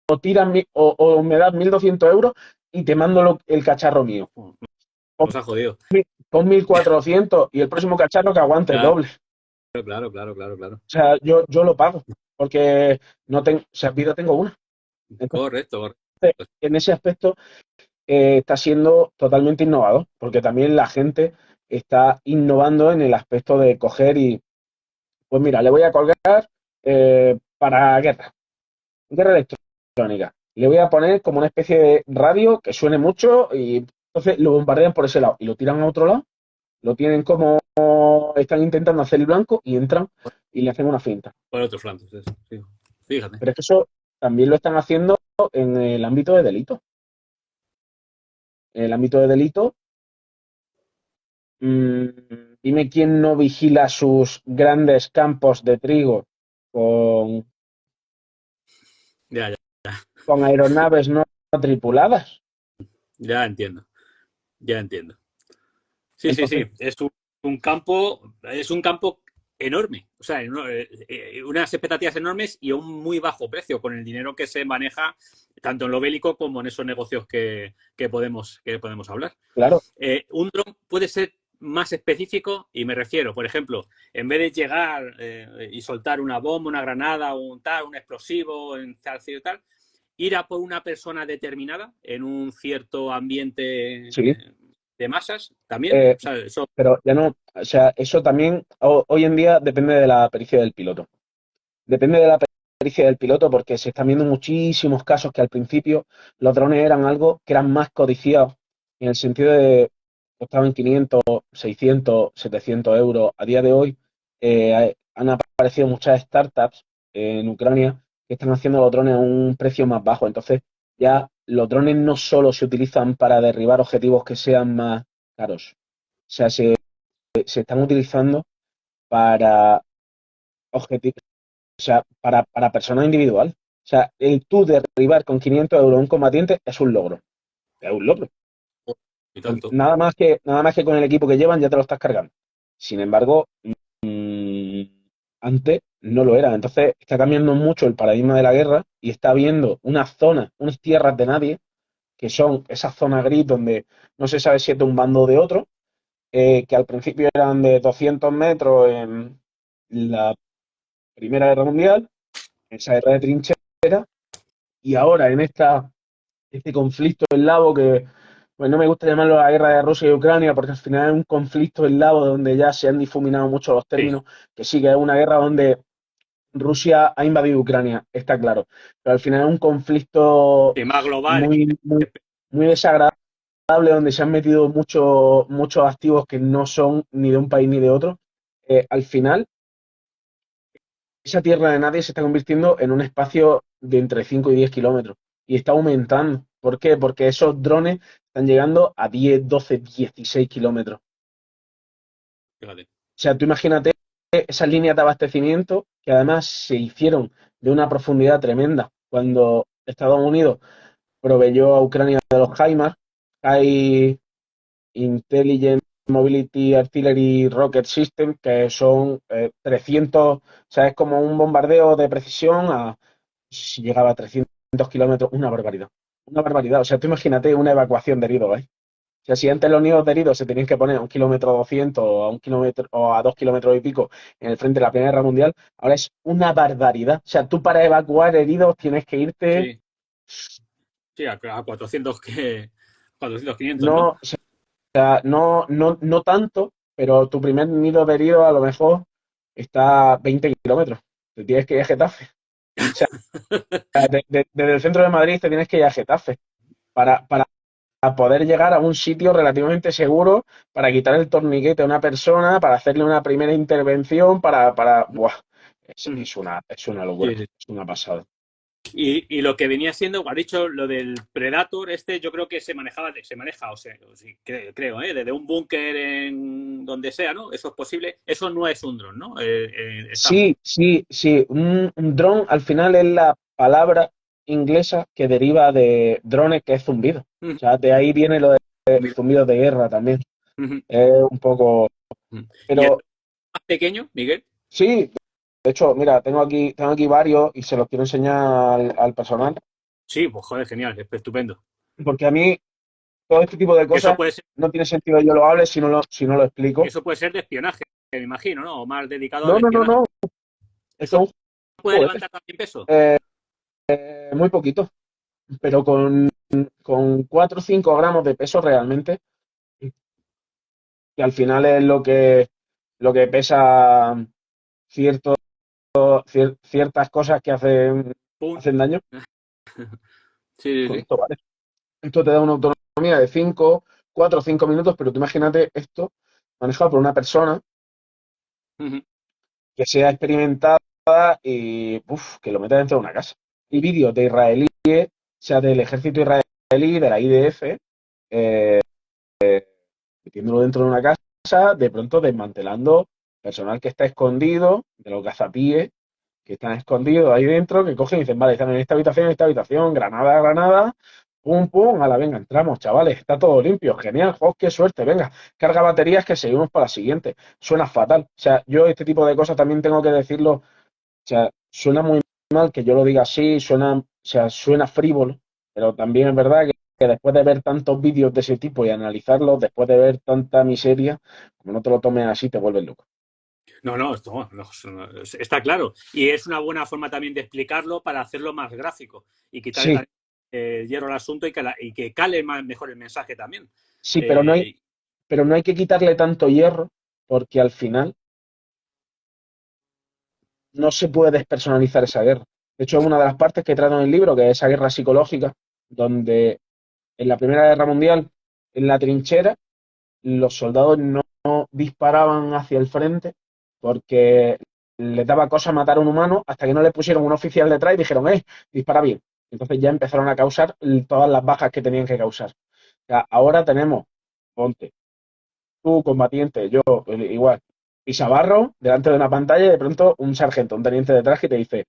[SPEAKER 2] o tiras o me das 1.200 euros y te mando el cacharro mío.
[SPEAKER 1] Nos ha jodido.
[SPEAKER 2] Pon 1.400 y el próximo cacharro que aguante el
[SPEAKER 1] Claro,
[SPEAKER 2] doble.
[SPEAKER 1] claro, claro, claro, claro.
[SPEAKER 2] O sea, yo lo pago, porque no tengo, o sea, vida tengo una. Entonces,
[SPEAKER 1] Correcto, correcto.
[SPEAKER 2] en ese aspecto está siendo totalmente innovador, porque también la gente está innovando en el aspecto de coger y, pues mira, le voy a colgar para guerra electrónica. Le voy a poner como una especie de radio que suene mucho y entonces lo bombardean por ese lado y lo tiran a otro lado, lo tienen como están intentando hacer el blanco y entran y le hacen una finta.
[SPEAKER 1] Por otros flancos, eso, sí. Fíjate.
[SPEAKER 2] Pero es que eso también lo están haciendo en el ámbito de delito. En el ámbito de delito, mmm, dime quién no vigila sus grandes campos de trigo con,
[SPEAKER 1] Ya, ya,
[SPEAKER 2] con aeronaves no tripuladas.
[SPEAKER 1] ya entiendo. Ya entiendo. Sí, sí,
[SPEAKER 2] Entonces,
[SPEAKER 1] sí. Es un campo enorme. O sea, unas expectativas enormes y a un muy bajo precio, con el dinero que se maneja tanto en lo bélico como en esos negocios que podemos hablar.
[SPEAKER 2] claro,
[SPEAKER 1] Un dron puede ser más específico y me refiero, por ejemplo, en vez de llegar y soltar una bomba, una granada, un explosivo en tal, tal, ir a por una persona determinada en un cierto ambiente
[SPEAKER 2] sí.
[SPEAKER 1] de masas también.
[SPEAKER 2] Eh,
[SPEAKER 1] O sea, eso,
[SPEAKER 2] pero ya no, o sea, eso también hoy en día depende de la pericia del piloto. Depende de la pericia del piloto porque se están viendo muchísimos casos que al principio los drones eran algo que eran más codiciados en el sentido de costaban 500, 600, 700 euros. A día de hoy han aparecido muchas startups en Ucrania que están haciendo los drones a un precio más bajo. Entonces ya los drones no solo se utilizan para derribar objetivos que sean más caros. O sea, se están utilizando para objetivos, o sea, para personas individuales. O sea, el tú derribar con 500 euros a un combatiente es un logro. Es un logro.
[SPEAKER 1] y
[SPEAKER 2] Porque
[SPEAKER 1] tanto.
[SPEAKER 2] nada más que con el equipo que llevan ya te lo estás cargando. Sin embargo, mmm, antes no lo era. Entonces está cambiando mucho el paradigma de la guerra y está habiendo unas zonas, unas tierras de nadie, que son esas zonas gris donde no se sabe si es de un bando o de otro, que al principio eran de 200 metros en la Primera Guerra Mundial, esa guerra de trinchera, y ahora en este conflicto eslavo que pues no me gusta llamarlo la guerra de Rusia y Ucrania porque al final es un conflicto eslavo donde ya se han difuminado mucho los
[SPEAKER 1] Sí,
[SPEAKER 2] términos, que sí que es una guerra donde Rusia ha invadido Ucrania, está claro, pero al final es un conflicto
[SPEAKER 1] sí, más global.
[SPEAKER 2] muy desagradable donde se han metido muchos activos que no son ni de un país ni de otro. Al final, esa tierra de nadie se está convirtiendo en un espacio de entre 5 y 10 kilómetros y está aumentando. ¿Por qué? Porque esos drones están llegando a 10, 12, 16 kilómetros.
[SPEAKER 1] Fíjate.
[SPEAKER 2] O sea, tú imagínate esas líneas de abastecimiento que además se hicieron de una profundidad tremenda cuando Estados Unidos proveyó a Ucrania de los HIMARS, High Intelligent Mobility Artillery Rocket System, que son 300, o sea, es como un bombardeo de precisión si llegaba a 300 kilómetros, una barbaridad. Una barbaridad. O sea, tú imagínate una evacuación de heridos, ¿eh? O sea, si antes los nidos de heridos se tenían que poner a 1 kilómetro 200 o a 1 kilómetro o a 2 kilómetros y pico en el frente de la Primera Guerra Mundial, ahora es una barbaridad. O sea, tú para evacuar heridos tienes que irte,
[SPEAKER 1] Sí, sí, a 400, 400, 500, ¿no?
[SPEAKER 2] no, o sea, no tanto, pero tu primer nido de heridos a lo mejor está a 20 kilómetros. Te tienes que ir a Getafe. O sea, desde el centro de Madrid te tienes que ir a Getafe para poder llegar a un sitio relativamente seguro, para quitar el torniquete a una persona, para hacerle una primera intervención, ¡buah!
[SPEAKER 1] Ujú.
[SPEAKER 2] Es una locura,
[SPEAKER 1] Sí, sí.
[SPEAKER 2] es una pasada.
[SPEAKER 1] Y lo que venía siendo, has dicho lo del Predator, yo creo que se maneja, o sí, creo, desde un búnker en donde sea, ¿no? Eso es posible. Eso no es un dron, ¿no? Estamos.
[SPEAKER 2] Sí, sí, sí, un dron al final es la palabra inglesa que deriva de drones, que es zumbido. O
[SPEAKER 1] Ujú,
[SPEAKER 2] sea, de ahí viene lo de
[SPEAKER 1] ujú,
[SPEAKER 2] zumbidos de guerra también.
[SPEAKER 1] ujú,
[SPEAKER 2] Es un poco,
[SPEAKER 1] ujú. ¿Y el
[SPEAKER 2] pero
[SPEAKER 1] más pequeño, Miguel?
[SPEAKER 2] sí, de hecho, mira, tengo aquí varios y se los quiero enseñar al personal,
[SPEAKER 1] Sí, pues joder, genial, estupendo.
[SPEAKER 2] porque a mí todo este tipo de
[SPEAKER 1] Que eso
[SPEAKER 2] cosas
[SPEAKER 1] puede ser,
[SPEAKER 2] no tiene sentido que yo lo hable si no lo explico.
[SPEAKER 1] eso puede ser de espionaje, me imagino, ¿no? O más dedicado al
[SPEAKER 2] No, no, no,
[SPEAKER 1] espionaje.
[SPEAKER 2] no, esto es
[SPEAKER 1] Eso
[SPEAKER 2] un
[SPEAKER 1] puede
[SPEAKER 2] juego,
[SPEAKER 1] levantar también peso.
[SPEAKER 2] muy poquito, pero con 4 o 5 gramos de peso realmente, que al final es lo que pesa cierto, ciertas cosas que hacen,
[SPEAKER 1] Pum.
[SPEAKER 2] hacen daño,
[SPEAKER 1] Sí,
[SPEAKER 2] con
[SPEAKER 1] sí,
[SPEAKER 2] esto vale. Esto te da una autonomía de 4 o 5 minutos, pero tú imagínate esto manejado por una persona
[SPEAKER 1] sí. Ujú.
[SPEAKER 2] que sea experimentada y que lo meta dentro de una casa. Y vídeos de israelíes, o sea, del ejército israelí, de la IDF, metiéndolo dentro de una casa, de pronto desmantelando personal que está escondido, de los gazapíes que están escondidos ahí dentro, que cogen y dicen, vale, están en esta habitación, granada, granada, pum, pum, a la venga, entramos, chavales, está todo limpio, genial, oh, qué suerte, venga, carga baterías que seguimos para la siguiente. Suena fatal. O sea, yo este tipo de cosas también tengo que decirlo, o sea, suena muy mal que yo lo diga así, suena frívolo, pero también es verdad que después de ver tantos vídeos de ese tipo y analizarlos, después de ver tanta miseria, como no te lo tomes así, te vuelves loco.
[SPEAKER 1] No, no, está claro. Y es una buena forma también de explicarlo para hacerlo más gráfico y quitarle
[SPEAKER 2] Sí,
[SPEAKER 1] también hierro al asunto y que cale mejor el mensaje también.
[SPEAKER 2] sí,
[SPEAKER 1] Eh,
[SPEAKER 2] pero no hay que quitarle tanto hierro, porque al final no se puede despersonalizar esa guerra. De hecho, es una de las partes que trato en el libro, que es esa guerra psicológica, donde en la Primera Guerra Mundial, en la trinchera, los soldados no disparaban hacia el frente porque les daba cosa matar a un humano hasta que no le pusieron un oficial detrás y dijeron, dispara bien. Entonces ya empezaron a causar todas las bajas que tenían que causar. O sea, ahora tenemos, ponte, tú combatiente, yo igual, pisabarro delante de una pantalla y de pronto un sargento, un teniente detrás que te dice,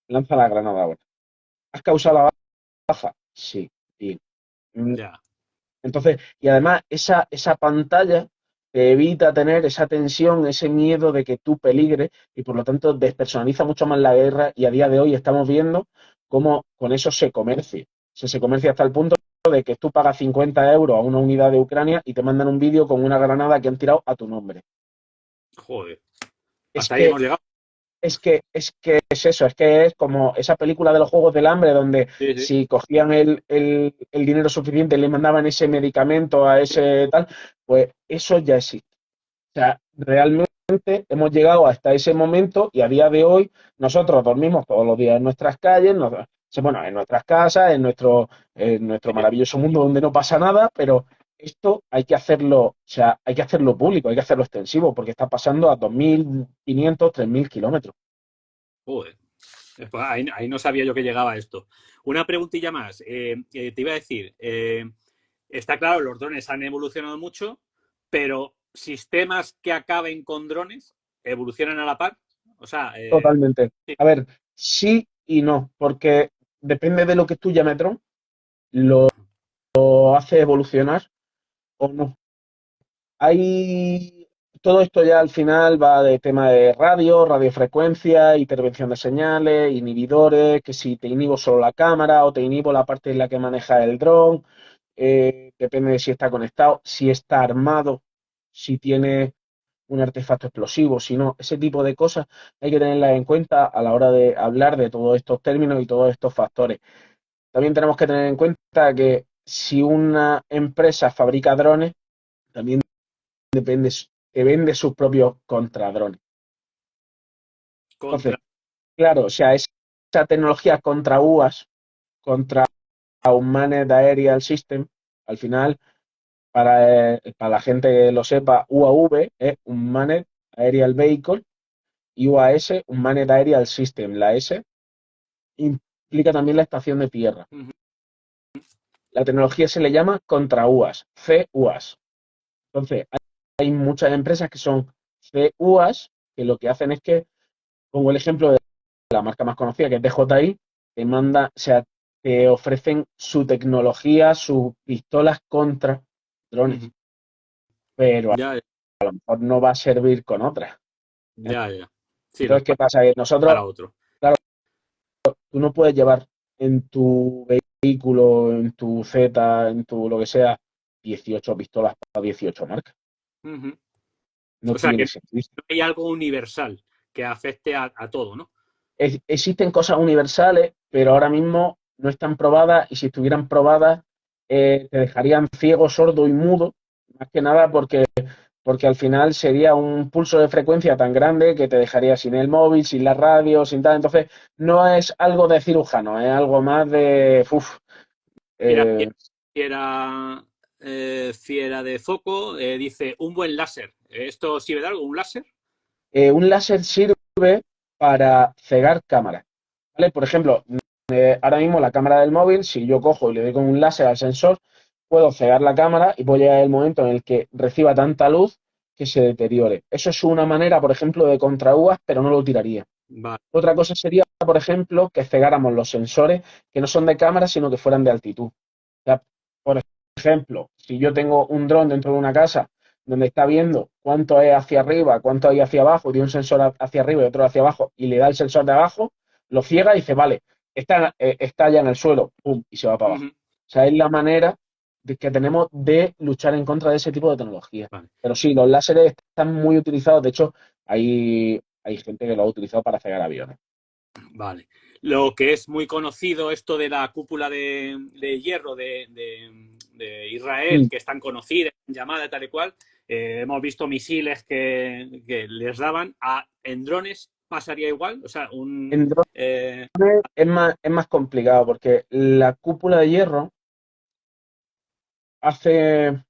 [SPEAKER 2] lanza la granada ahora. ¿Has causado la baja? Sí. Bien. Mm,
[SPEAKER 1] ya.
[SPEAKER 2] Entonces, y además esa pantalla te evita tener esa tensión, ese miedo de que tú peligres y por lo tanto despersonaliza mucho más la guerra y a día de hoy estamos viendo cómo con eso se comercia. Se comercia hasta el punto de que tú pagas 50 euros a una unidad de Ucrania y te mandan un vídeo con una granada que han tirado a tu nombre.
[SPEAKER 1] Joder.
[SPEAKER 2] Es
[SPEAKER 1] Hasta ahí
[SPEAKER 2] que
[SPEAKER 1] hemos llegado.
[SPEAKER 2] es eso, es que es como esa película de los Juegos del Hambre donde
[SPEAKER 1] Sí, sí.
[SPEAKER 2] si cogían el dinero suficiente y le mandaban ese medicamento a ese tal, pues eso ya existe. O sea, realmente hemos llegado hasta ese momento y a día de hoy nosotros dormimos todos los días en nuestras calles, bueno, en nuestras casas, en nuestro
[SPEAKER 1] Sí.
[SPEAKER 2] maravilloso mundo donde no pasa nada, pero esto hay que hacerlo, o sea, hay que hacerlo público, hay que hacerlo extensivo, porque está pasando a 2.500, 3.000 kilómetros.
[SPEAKER 1] Joder. Pues ahí no sabía yo que llegaba a esto. Una preguntilla más. Te iba a decir, está claro, los drones han evolucionado mucho, pero sistemas que acaben con drones evolucionan a la par. O sea,
[SPEAKER 2] Totalmente.
[SPEAKER 1] sí.
[SPEAKER 2] A ver, sí y no, porque depende de lo que tú llames dron, lo hace evolucionar o no. Hay todo esto ya al final va de tema de radio, radiofrecuencia, intervención de señales, inhibidores, que si te inhibo solo la cámara o te inhibo la parte en la que maneja el dron, depende de si está conectado, si está armado, si tiene un artefacto explosivo, si no, ese tipo de cosas hay que tenerlas en cuenta a la hora de hablar de todos estos términos y todos estos factores. También tenemos que tener en cuenta que si una empresa fabrica drones, también depende, que vende sus propios contradrones. Entonces,
[SPEAKER 1] Contra.
[SPEAKER 2] claro, o sea, esa tecnología contra UAS, contra Unmanned Aerial System, al final, para la gente que lo sepa, UAV es Unmanned Aerial Vehicle y UAS, Unmanned Aerial System. La S implica también la estación de tierra.
[SPEAKER 1] Ujú.
[SPEAKER 2] La tecnología se le llama contra UAS, CUAS. Entonces, hay muchas empresas que son CUAS, que lo que hacen es que, pongo el ejemplo de la marca más conocida, que es DJI, te manda, o sea, te ofrecen su tecnología, sus pistolas contra drones,
[SPEAKER 1] Ujú.
[SPEAKER 2] pero a
[SPEAKER 1] Ya,
[SPEAKER 2] lo mejor no va a servir con otras.
[SPEAKER 1] ya, ya. Sí,
[SPEAKER 2] Entonces, ¿qué pasa? Que nosotros,
[SPEAKER 1] para otro.
[SPEAKER 2] claro, tú no puedes llevar en tu vehículo, en tu Z, en tu lo que sea, 18 pistolas para 18 marcas.
[SPEAKER 1] Ujú.
[SPEAKER 2] No
[SPEAKER 1] O sea, que
[SPEAKER 2] tiene
[SPEAKER 1] no
[SPEAKER 2] sentido.
[SPEAKER 1] hay algo universal que afecte a todo, ¿no?
[SPEAKER 2] Existen cosas universales, pero ahora mismo no están probadas y si estuvieran probadas te dejarían ciego, sordo y mudo, más que nada porque al final sería un pulso de frecuencia tan grande que te dejaría sin el móvil, sin la radio, sin tal. Entonces, no es algo de cirujano, es algo más de...
[SPEAKER 1] Mira,
[SPEAKER 2] eh,
[SPEAKER 1] Fiera de Foco dice un buen láser. ¿Esto sirve de algo? ¿Un láser?
[SPEAKER 2] un láser sirve para cegar cámaras, ¿vale? Por ejemplo, ahora mismo la cámara del móvil, si yo cojo y le doy con un láser al sensor, puedo cegar la cámara y puede llegar el momento en el que reciba tanta luz que se deteriore. Eso es una manera, por ejemplo, de contraúas, pero no lo tiraría.
[SPEAKER 1] Vale.
[SPEAKER 2] Otra cosa sería, por ejemplo, que cegáramos los sensores que no son de cámara, sino que fueran de altitud. O sea, por ejemplo, si yo tengo un dron dentro de una casa donde está viendo cuánto es hacia arriba, cuánto hay hacia abajo, tiene un sensor hacia arriba y otro hacia abajo, y le da el sensor de abajo, lo ciega y dice, vale, está ya en el suelo, pum, y se va para abajo.
[SPEAKER 1] Ujú.
[SPEAKER 2] O sea, es la manera que tenemos de luchar en contra de ese tipo de tecnología.
[SPEAKER 1] Vale.
[SPEAKER 2] Pero sí, los láseres están muy utilizados, de hecho, hay gente que lo ha utilizado para cegar aviones.
[SPEAKER 1] Vale. Lo que es muy conocido, esto de la cúpula de hierro de Israel,
[SPEAKER 2] Mm.
[SPEAKER 1] que es tan conocida, llamada y tal y cual, hemos visto misiles que les daban. En drones pasaría igual. O sea,
[SPEAKER 2] En drones es más complicado porque la cúpula de hierro hace,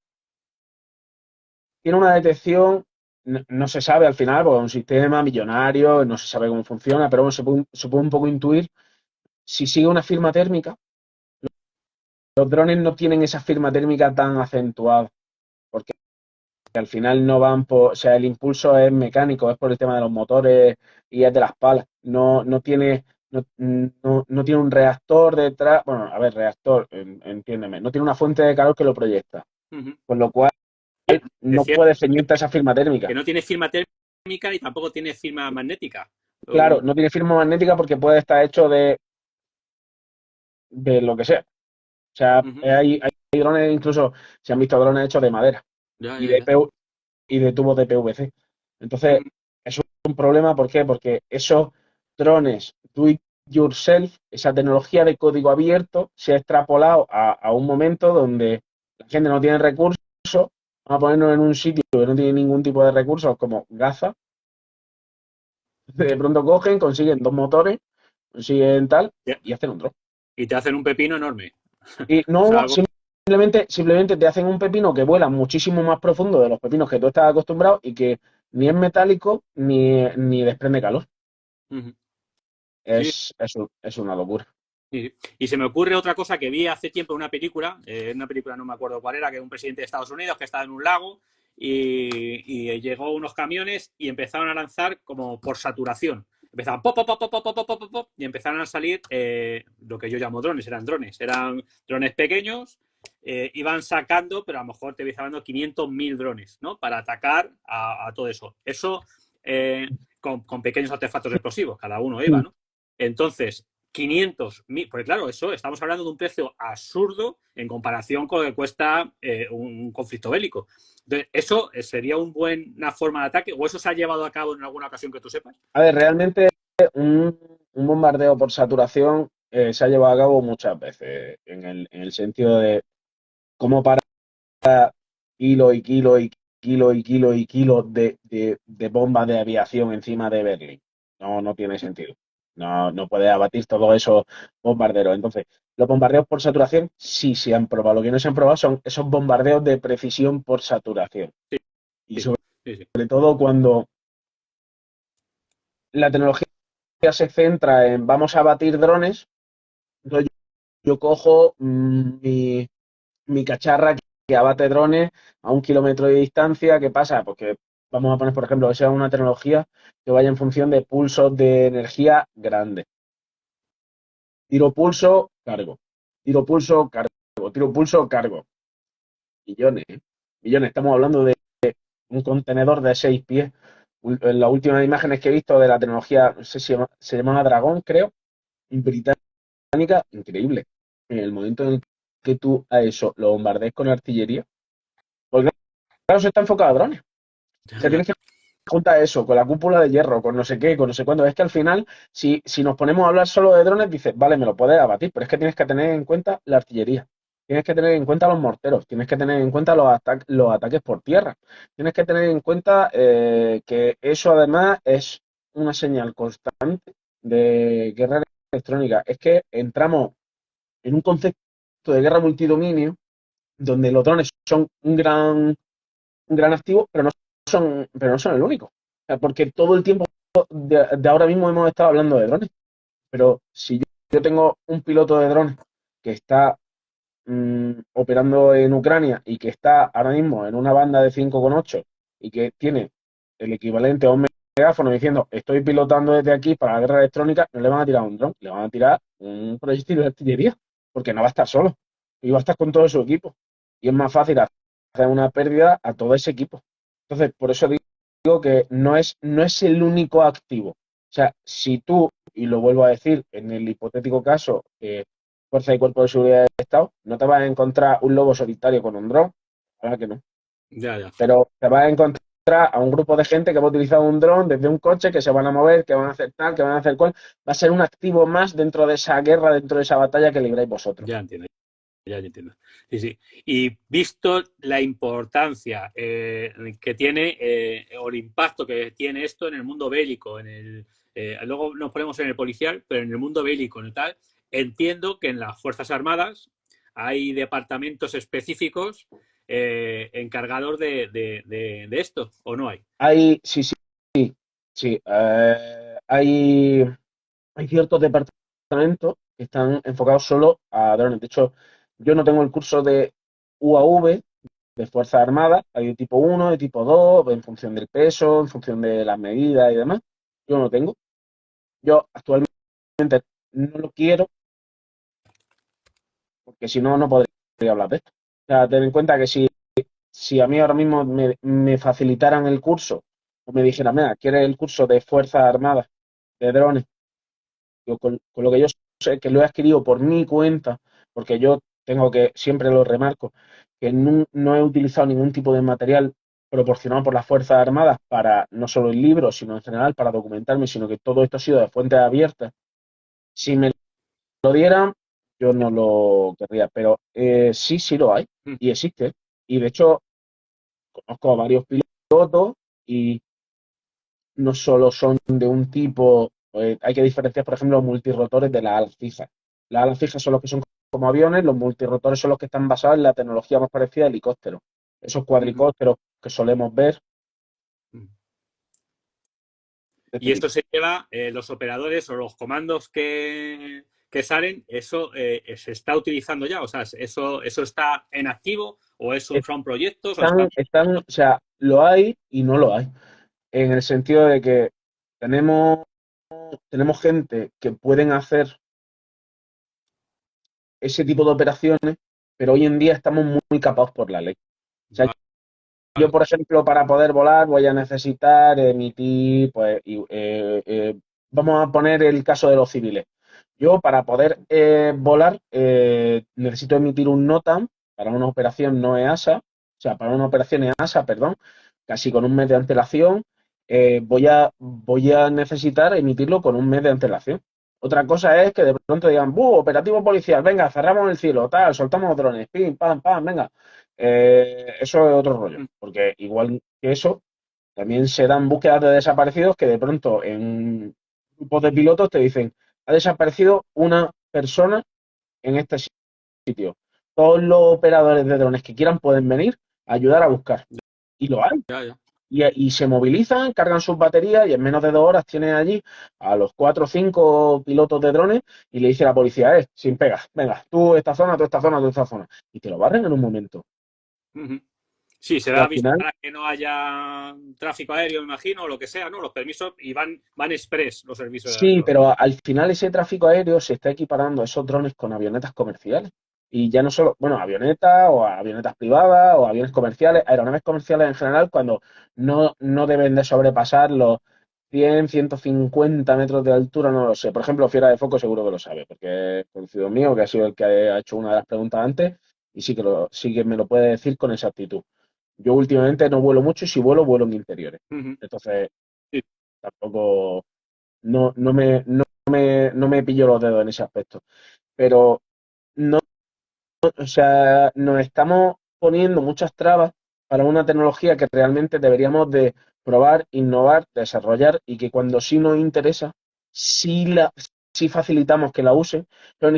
[SPEAKER 2] tiene una detección, no se sabe al final, porque es un sistema millonario, no se sabe cómo funciona, pero bueno, se puede un poco intuir. Si sigue una firma térmica, los drones no tienen esa firma térmica tan acentuada, porque al final no van por, o sea, el impulso es mecánico, es por el tema de los motores y es de las palas. No tiene un reactor detrás, bueno, a ver, reactor, entiéndeme, no tiene una fuente de calor que lo proyecta.
[SPEAKER 1] uh -huh.
[SPEAKER 2] Con lo cual no puede ceñirte a esa firma
[SPEAKER 1] que
[SPEAKER 2] térmica.
[SPEAKER 1] no tiene firma térmica y tampoco tiene firma magnética.
[SPEAKER 2] Claro, no tiene firma magnética porque puede estar hecho de lo que sea. O sea,
[SPEAKER 1] Ujú.
[SPEAKER 2] hay drones, incluso se han visto drones hechos de madera
[SPEAKER 1] Ya,
[SPEAKER 2] y
[SPEAKER 1] ya,
[SPEAKER 2] de,
[SPEAKER 1] ya.
[SPEAKER 2] PU y de tubos de PVC. Entonces,
[SPEAKER 1] Ujú.
[SPEAKER 2] es un problema, ¿por qué? Porque esos drones do it yourself, esa tecnología de código abierto, se ha extrapolado a un momento donde la gente no tiene recursos. Vamos a ponernos en un sitio que no tiene ningún tipo de recursos, como Gaza. De pronto cogen, consiguen dos motores, consiguen tal
[SPEAKER 1] Ya.
[SPEAKER 2] y hacen un dron.
[SPEAKER 1] Y te hacen un pepino enorme.
[SPEAKER 2] Y
[SPEAKER 1] O sea,
[SPEAKER 2] no,
[SPEAKER 1] algo.
[SPEAKER 2] simplemente te hacen un pepino que vuela muchísimo más profundo de los pepinos que tú estás acostumbrado y que ni es metálico ni desprende calor.
[SPEAKER 1] Ujú. Sí,
[SPEAKER 2] Es una locura.
[SPEAKER 1] sí. Y se me ocurre otra cosa que vi hace tiempo en una película no me acuerdo cuál era, que un presidente de Estados Unidos que estaba en un lago y llegó unos camiones y empezaron a lanzar como por saturación. Empezaban pop, pop, pop, pop, pop, pop, pop, pop, y empezaron a salir lo que yo llamo drones, eran drones pequeños, iban sacando, pero a lo mejor te voy hablando 500.000 drones, ¿no? Para atacar a todo eso. Eso con pequeños artefactos explosivos, cada uno iba, ¿no? Entonces, 500.000, porque claro, eso estamos hablando de un precio absurdo en comparación con lo que cuesta un conflicto bélico. Entonces, ¿eso sería una forma de ataque o eso se ha llevado a cabo en alguna ocasión que tú sepas?
[SPEAKER 2] A ver, realmente un bombardeo por saturación se ha llevado a cabo muchas veces, en el sentido de cómo para kilos y kilos y kilos y kilos y kilos de bombas de aviación encima de Berlín. No tiene sentido. No puede abatir todos esos bombarderos. Entonces, los bombardeos por saturación sí se han probado. Lo que no se han probado son esos bombardeos de precisión por saturación. Y
[SPEAKER 1] Sí,
[SPEAKER 2] sobre
[SPEAKER 1] sí, sí.
[SPEAKER 2] todo cuando la tecnología se centra en vamos a abatir drones, entonces yo cojo mi cacharra que abate drones a 1 kilómetro de distancia. ¿Qué pasa? Porque vamos a poner, por ejemplo, que sea una tecnología que vaya en función de pulsos de energía grandes. Tiro pulso, cargo. Tiro pulso, cargo. Tiro pulso, cargo. Millones, ¿eh? Millones. Estamos hablando de un contenedor de 6 pies. En las últimas imágenes que he visto de la tecnología, no sé si se llamaba Dragón, creo, británica, increíble. En el momento en el que tú a eso lo bombardees con artillería, porque claro, se está enfocado a drones. O
[SPEAKER 1] Ya,
[SPEAKER 2] sea,
[SPEAKER 1] ya.
[SPEAKER 2] tienes que juntar eso con la cúpula de hierro, con no sé qué, con no sé cuándo. Es que al final, si nos ponemos a hablar solo de drones, dices, vale, me lo puedes abatir, pero es que tienes que tener en cuenta la artillería. Tienes que tener en cuenta los morteros, tienes que tener en cuenta los ataques por tierra, tienes que tener en cuenta que eso además es una señal constante de guerra electrónica. Es que entramos en un concepto de guerra multidominio donde los drones son un gran activo, pero no son el único. O sea, porque todo el tiempo de ahora mismo hemos estado hablando de drones. Pero si yo tengo un piloto de drones que está operando en Ucrania y que está ahora mismo en una banda de 5,8 y que tiene el equivalente a un megáfono diciendo estoy pilotando desde aquí para la guerra electrónica, no le van a tirar un dron, le van a tirar un proyectil de artillería, porque no va a estar solo y va a estar con todo su equipo. Y es más fácil hacer una pérdida a todo ese equipo. Entonces, por eso digo que no es el único activo. O sea, si tú, y lo vuelvo a decir, en el hipotético caso Fuerza y Cuerpo de Seguridad del Estado, no te vas a encontrar un lobo solitario con un dron, ahora que no,
[SPEAKER 1] Ya, ya.
[SPEAKER 2] pero te vas a encontrar a un grupo de gente que va a utilizar un dron desde un coche, que se van a mover, que van a hacer tal, que van a hacer cual. Va a ser un activo más dentro de esa guerra, dentro de esa batalla que libráis vosotros.
[SPEAKER 1] Ya entiendo. Ya entiendo. Sí, sí. Y visto la importancia que tiene o el impacto que tiene esto en el mundo bélico, luego nos ponemos en el policial, pero en el mundo bélico, en el tal, entiendo que en las Fuerzas Armadas hay departamentos específicos encargados de esto, ¿o no hay?
[SPEAKER 2] Sí, sí, sí. Hay ciertos departamentos que están enfocados solo a drones. De hecho, yo no tengo el curso de UAV, de Fuerza Armada. Hay de tipo uno, de tipo 2, en función del peso, en función de las medidas y demás. Yo no lo tengo. Yo actualmente no lo quiero porque si no, no podría hablar de esto. O sea, ten en cuenta que si si a mí ahora mismo me facilitaran el curso o me dijeran, mira, ¿quieres el curso de Fuerzas Armadas de drones? Yo con lo que yo sé que lo he adquirido por mi cuenta, porque yo tengo que, siempre lo remarco, que no he utilizado ningún tipo de material proporcionado por las Fuerzas Armadas para no solo el libro, sino en general para documentarme, sino que todo esto ha sido de fuentes abiertas. Si me lo dieran, yo no lo querría, pero sí, sí lo hay
[SPEAKER 1] Mm.
[SPEAKER 2] y existe. Y de hecho, conozco a varios pilotos y no solo son de un tipo, hay que diferenciar, por ejemplo, los multirotores de las alas fijas. Las alas fijas son los que son como aviones, los multirotores son los que están basados en la tecnología más parecida a helicópteros. Esos
[SPEAKER 1] Ujú.
[SPEAKER 2] cuadricópteros que solemos ver
[SPEAKER 1] Mm.
[SPEAKER 2] de este
[SPEAKER 1] Y esto
[SPEAKER 2] tipo.
[SPEAKER 1] se lleva, los operadores o los comandos que salen, eso se está utilizando ya. O sea, eso está en activo o eso son proyectos o están...
[SPEAKER 2] O sea, lo hay y no lo hay, en el sentido de que tenemos, tenemos gente que pueden hacer ese tipo de operaciones, pero hoy en día estamos muy capados por la ley. O sea, yo,
[SPEAKER 1] Vale.
[SPEAKER 2] por ejemplo, para poder volar voy a necesitar emitir, pues, vamos a poner el caso de los civiles. Yo, para poder volar, necesito emitir un NOTAM para una operación no EASA, o sea, para una operación EASA, perdón, casi con un mes de antelación. Voy a necesitar emitirlo con un mes de antelación. Otra cosa es que de pronto digan, ¡buh! Operativo policial, venga, cerramos el cielo, tal, soltamos drones, pim, pam, pam, venga. Eso es otro rollo,
[SPEAKER 1] Mm.
[SPEAKER 2] porque igual que eso, también se dan búsquedas de desaparecidos que de pronto en grupos de pilotos te dicen, ha desaparecido una persona en este sitio. Todos los operadores de drones que quieran pueden venir a ayudar a buscar. Y lo hay.
[SPEAKER 1] Ya, ya.
[SPEAKER 2] Y se movilizan, cargan sus baterías y en menos de 2 horas tienen allí a los 4 o 5 pilotos de drones y le dice a la policía, sin pegas, venga, tú esta zona, tú esta zona, tú esta zona. Y te lo barren en un momento.
[SPEAKER 1] Ujú. Sí, se
[SPEAKER 2] Y
[SPEAKER 1] da
[SPEAKER 2] al
[SPEAKER 1] aviso
[SPEAKER 2] final,
[SPEAKER 1] para que no haya tráfico aéreo, me imagino, o lo que sea, ¿no? Los permisos y van express los servicios de
[SPEAKER 2] sí,
[SPEAKER 1] los...
[SPEAKER 2] pero al final ese tráfico aéreo se está equiparando a esos drones con avionetas comerciales. Y ya no solo, bueno, avionetas o avionetas privadas o aviones comerciales, aeronaves comerciales en general, cuando no deben de sobrepasar los 100, 150 metros de altura, no lo sé. Por ejemplo, Fiera de Foco seguro que lo sabe, porque es conocido mío, que ha sido el que ha hecho una de las preguntas antes, y sí que me lo puede decir con exactitud. Yo últimamente no vuelo mucho y si vuelo, vuelo en interiores.
[SPEAKER 1] Ujú.
[SPEAKER 2] Entonces,
[SPEAKER 1] Sí,
[SPEAKER 2] tampoco no me pillo los dedos en ese aspecto. Pero no, o sea, nos estamos poniendo muchas trabas para una tecnología que realmente deberíamos de probar, innovar, desarrollar y que cuando sí nos interesa, sí facilitamos que la usen, pero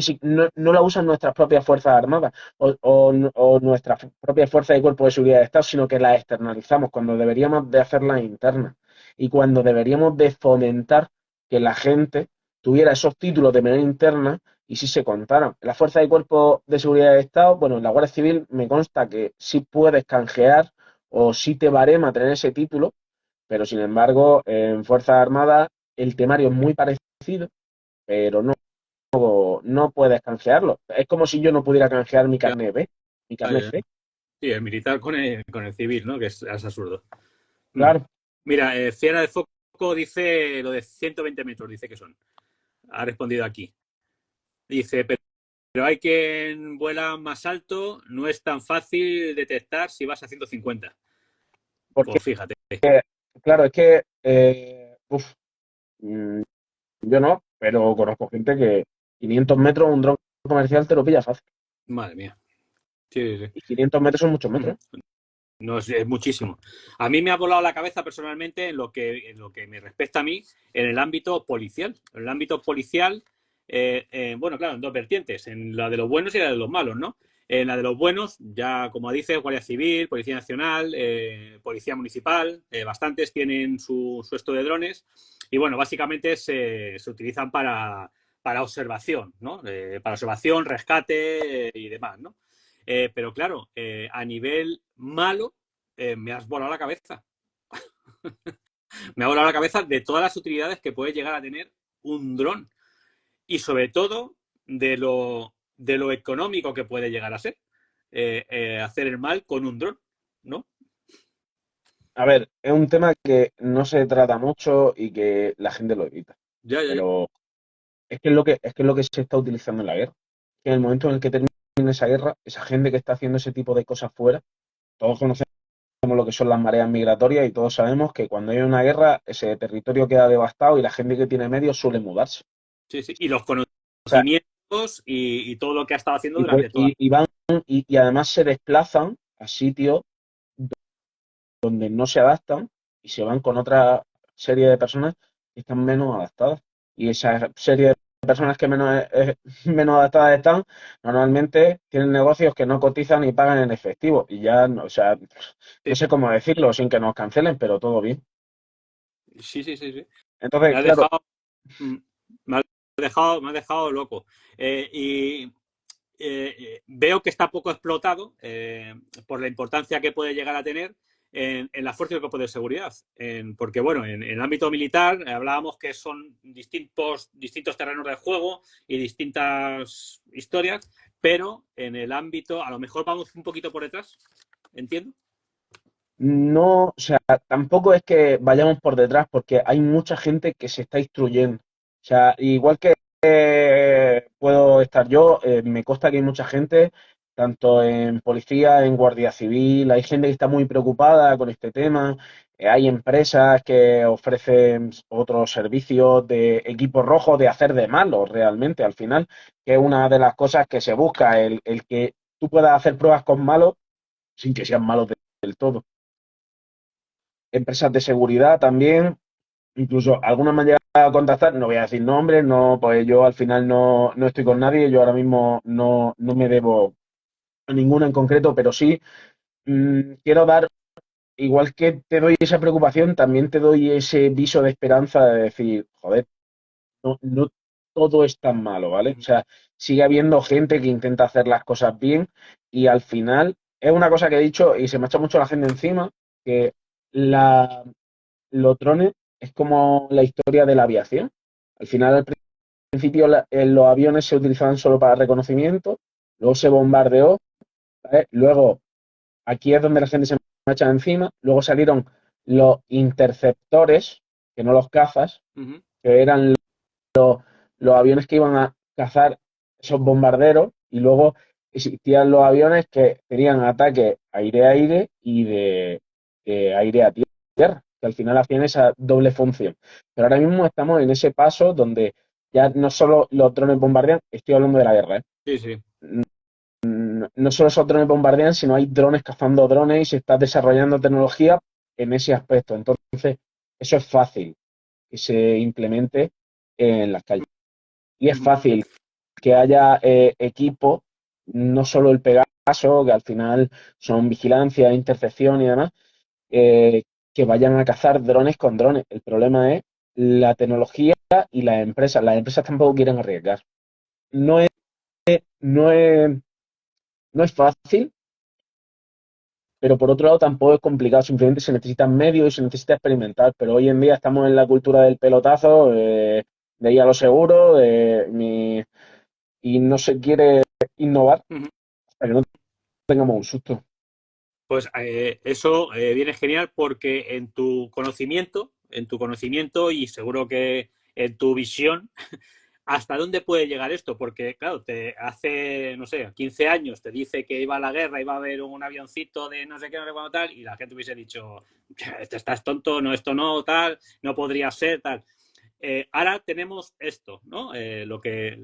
[SPEAKER 2] no la usan nuestras propias Fuerzas Armadas o nuestras propias Fuerzas y Cuerpos de Seguridad de Estado, sino que las externalizamos cuando deberíamos de hacerlas internas y cuando deberíamos de fomentar que la gente tuviera esos títulos de manera interna y si se contaran. En las fuerzas y cuerpos de seguridad de Estado, bueno, en la Guardia Civil me consta que sí puedes canjear o sí te barema tener ese título, pero sin embargo, en Fuerzas Armadas el temario es muy parecido, pero no puedes canjearlo. Es como si yo no pudiera canjear mi
[SPEAKER 1] ya,
[SPEAKER 2] carnet B, mi
[SPEAKER 1] ya,
[SPEAKER 2] carnet
[SPEAKER 1] ya.
[SPEAKER 2] C.
[SPEAKER 1] Sí, el militar con el civil, ¿no? Que es absurdo. Mm.
[SPEAKER 2] Claro,
[SPEAKER 1] Mira, Fiera de Foco dice lo de 120 metros, dice que son. Ha respondido aquí. Dice, pero hay quien vuela más alto, no es tan fácil detectar si vas a 150.
[SPEAKER 2] porque,
[SPEAKER 1] Pues fíjate.
[SPEAKER 2] claro, es que, yo no, pero conozco gente que 500 metros un dron comercial te lo pilla fácil.
[SPEAKER 1] Madre mía. Sí, sí,
[SPEAKER 2] Y 500 metros son muchos
[SPEAKER 1] sí.
[SPEAKER 2] metros.
[SPEAKER 1] No es muchísimo. A mí me ha volado la cabeza personalmente en lo que me respecta a mí en el ámbito policial. En el ámbito policial, bueno, claro, en dos vertientes, en la de los buenos y la de los malos, ¿no? En la de los buenos, ya como dices, Guardia Civil, Policía Nacional, Policía Municipal, bastantes tienen su esto de drones y bueno, básicamente se utilizan para observación, ¿no? Para observación, rescate y demás, ¿no? Pero claro, a nivel malo, me has volado la cabeza. Me ha volado la cabeza de todas las utilidades que puede llegar a tener un dron y sobre todo de lo económico que puede llegar a ser hacer el mal con un dron. ¿no?
[SPEAKER 2] A ver, es un tema que no se trata mucho y que la gente lo evita.
[SPEAKER 1] Ya, ya, ya.
[SPEAKER 2] Pero es que es lo que se está utilizando en la guerra. En el momento en el que termine esa guerra, esa gente que está haciendo ese tipo de cosas fuera, todos conocemos lo que son las mareas migratorias y todos sabemos que cuando hay una guerra, ese territorio queda devastado y la gente que tiene medios suele mudarse.
[SPEAKER 1] Sí, sí. Y los
[SPEAKER 2] O sea,
[SPEAKER 1] conocimientos y todo lo que ha estado haciendo
[SPEAKER 2] y, pues,
[SPEAKER 1] durante toda.
[SPEAKER 2] y van y además se desplazan a sitios donde no se adaptan y se van con otra serie de personas que están menos adaptadas. Y esa serie de personas que menos adaptadas están, normalmente tienen negocios que no cotizan y pagan en efectivo. Y ya, o sea, no
[SPEAKER 1] Sí,
[SPEAKER 2] sé cómo decirlo sin que nos cancelen, pero todo bien.
[SPEAKER 1] sí, sí, sí, sí. Me
[SPEAKER 2] Entonces,
[SPEAKER 1] ha
[SPEAKER 2] claro,
[SPEAKER 1] dejado, mm, me ha dejado loco. Y veo que está poco explotado por la importancia que puede llegar a tener en las fuerzas y cuerpos de seguridad. Porque, bueno, en el ámbito militar hablábamos que son distintos terrenos de juego y distintas historias, pero en el ámbito, a lo mejor vamos un poquito por detrás, entiendo.
[SPEAKER 2] no, o sea, tampoco es que vayamos por detrás porque hay mucha gente que se está instruyendo. O sea, igual que puedo estar yo, me consta que hay mucha gente, tanto en policía, en guardia civil, hay gente que está muy preocupada con este tema. Hay empresas que ofrecen otros servicios de equipos rojos de hacer de malos realmente al final, que es una de las cosas que se busca, el que tú puedas hacer pruebas con malos sin que sean malos del todo. Empresas de seguridad también, incluso algunas me han llegado a contactar, no voy a decir nombres, no, pues yo al final no estoy con nadie, yo ahora mismo no me debo a ninguna en concreto, pero sí quiero dar, igual que te doy esa preocupación, también te doy ese viso de esperanza de decir, joder, no todo es tan malo, ¿vale? O sea, sigue habiendo gente que intenta hacer las cosas bien y al final es una cosa que he dicho y se me echa mucho la gente encima, que la los drones es como la historia de la aviación. Al final, al principio, los aviones se utilizaban solo para reconocimiento, luego se bombardeó, ¿vale? Luego aquí es donde la gente se me echa encima, luego salieron los interceptores, que no los cazas,
[SPEAKER 1] Uh -huh.
[SPEAKER 2] que eran los aviones que iban a cazar esos bombarderos, y luego existían los aviones que tenían ataque aire-aire y de aire a tierra, que al final hacían esa doble función. Pero ahora mismo estamos en ese paso donde ya no solo los drones bombardean, estoy hablando de la guerra, ¿eh?
[SPEAKER 1] Sí, sí.
[SPEAKER 2] No solo esos drones bombardean, sino hay drones cazando drones y se está desarrollando tecnología en ese aspecto. Entonces, eso es fácil que se implemente en las calles. Y
[SPEAKER 1] Uh
[SPEAKER 2] es
[SPEAKER 1] -huh.
[SPEAKER 2] fácil que haya equipo, no solo el Pegaso, que al final son vigilancia, intercepción y demás, eh, que vayan a cazar drones con drones. El problema es la tecnología y las empresas. Las empresas tampoco quieren arriesgar. No es, no es, no es fácil, pero por otro lado tampoco es complicado. Simplemente se necesitan medios y se necesita experimentar. Pero hoy en día estamos en la cultura del pelotazo, de ir a lo seguro, y no se quiere innovar
[SPEAKER 1] Uh -huh.
[SPEAKER 2] hasta que no tengamos un susto.
[SPEAKER 1] Pues eso viene genial porque en tu conocimiento y seguro que en tu visión, ¿hasta dónde puede llegar esto? Porque, claro, te hace, no sé, 15 años te dice que iba a la guerra, iba a haber un avioncito de no sé qué, no sé cuándo tal, y la gente hubiese dicho, "Te estás tonto, no, esto no, tal, no podría ser, tal. Ahora tenemos esto, ¿no? Lo que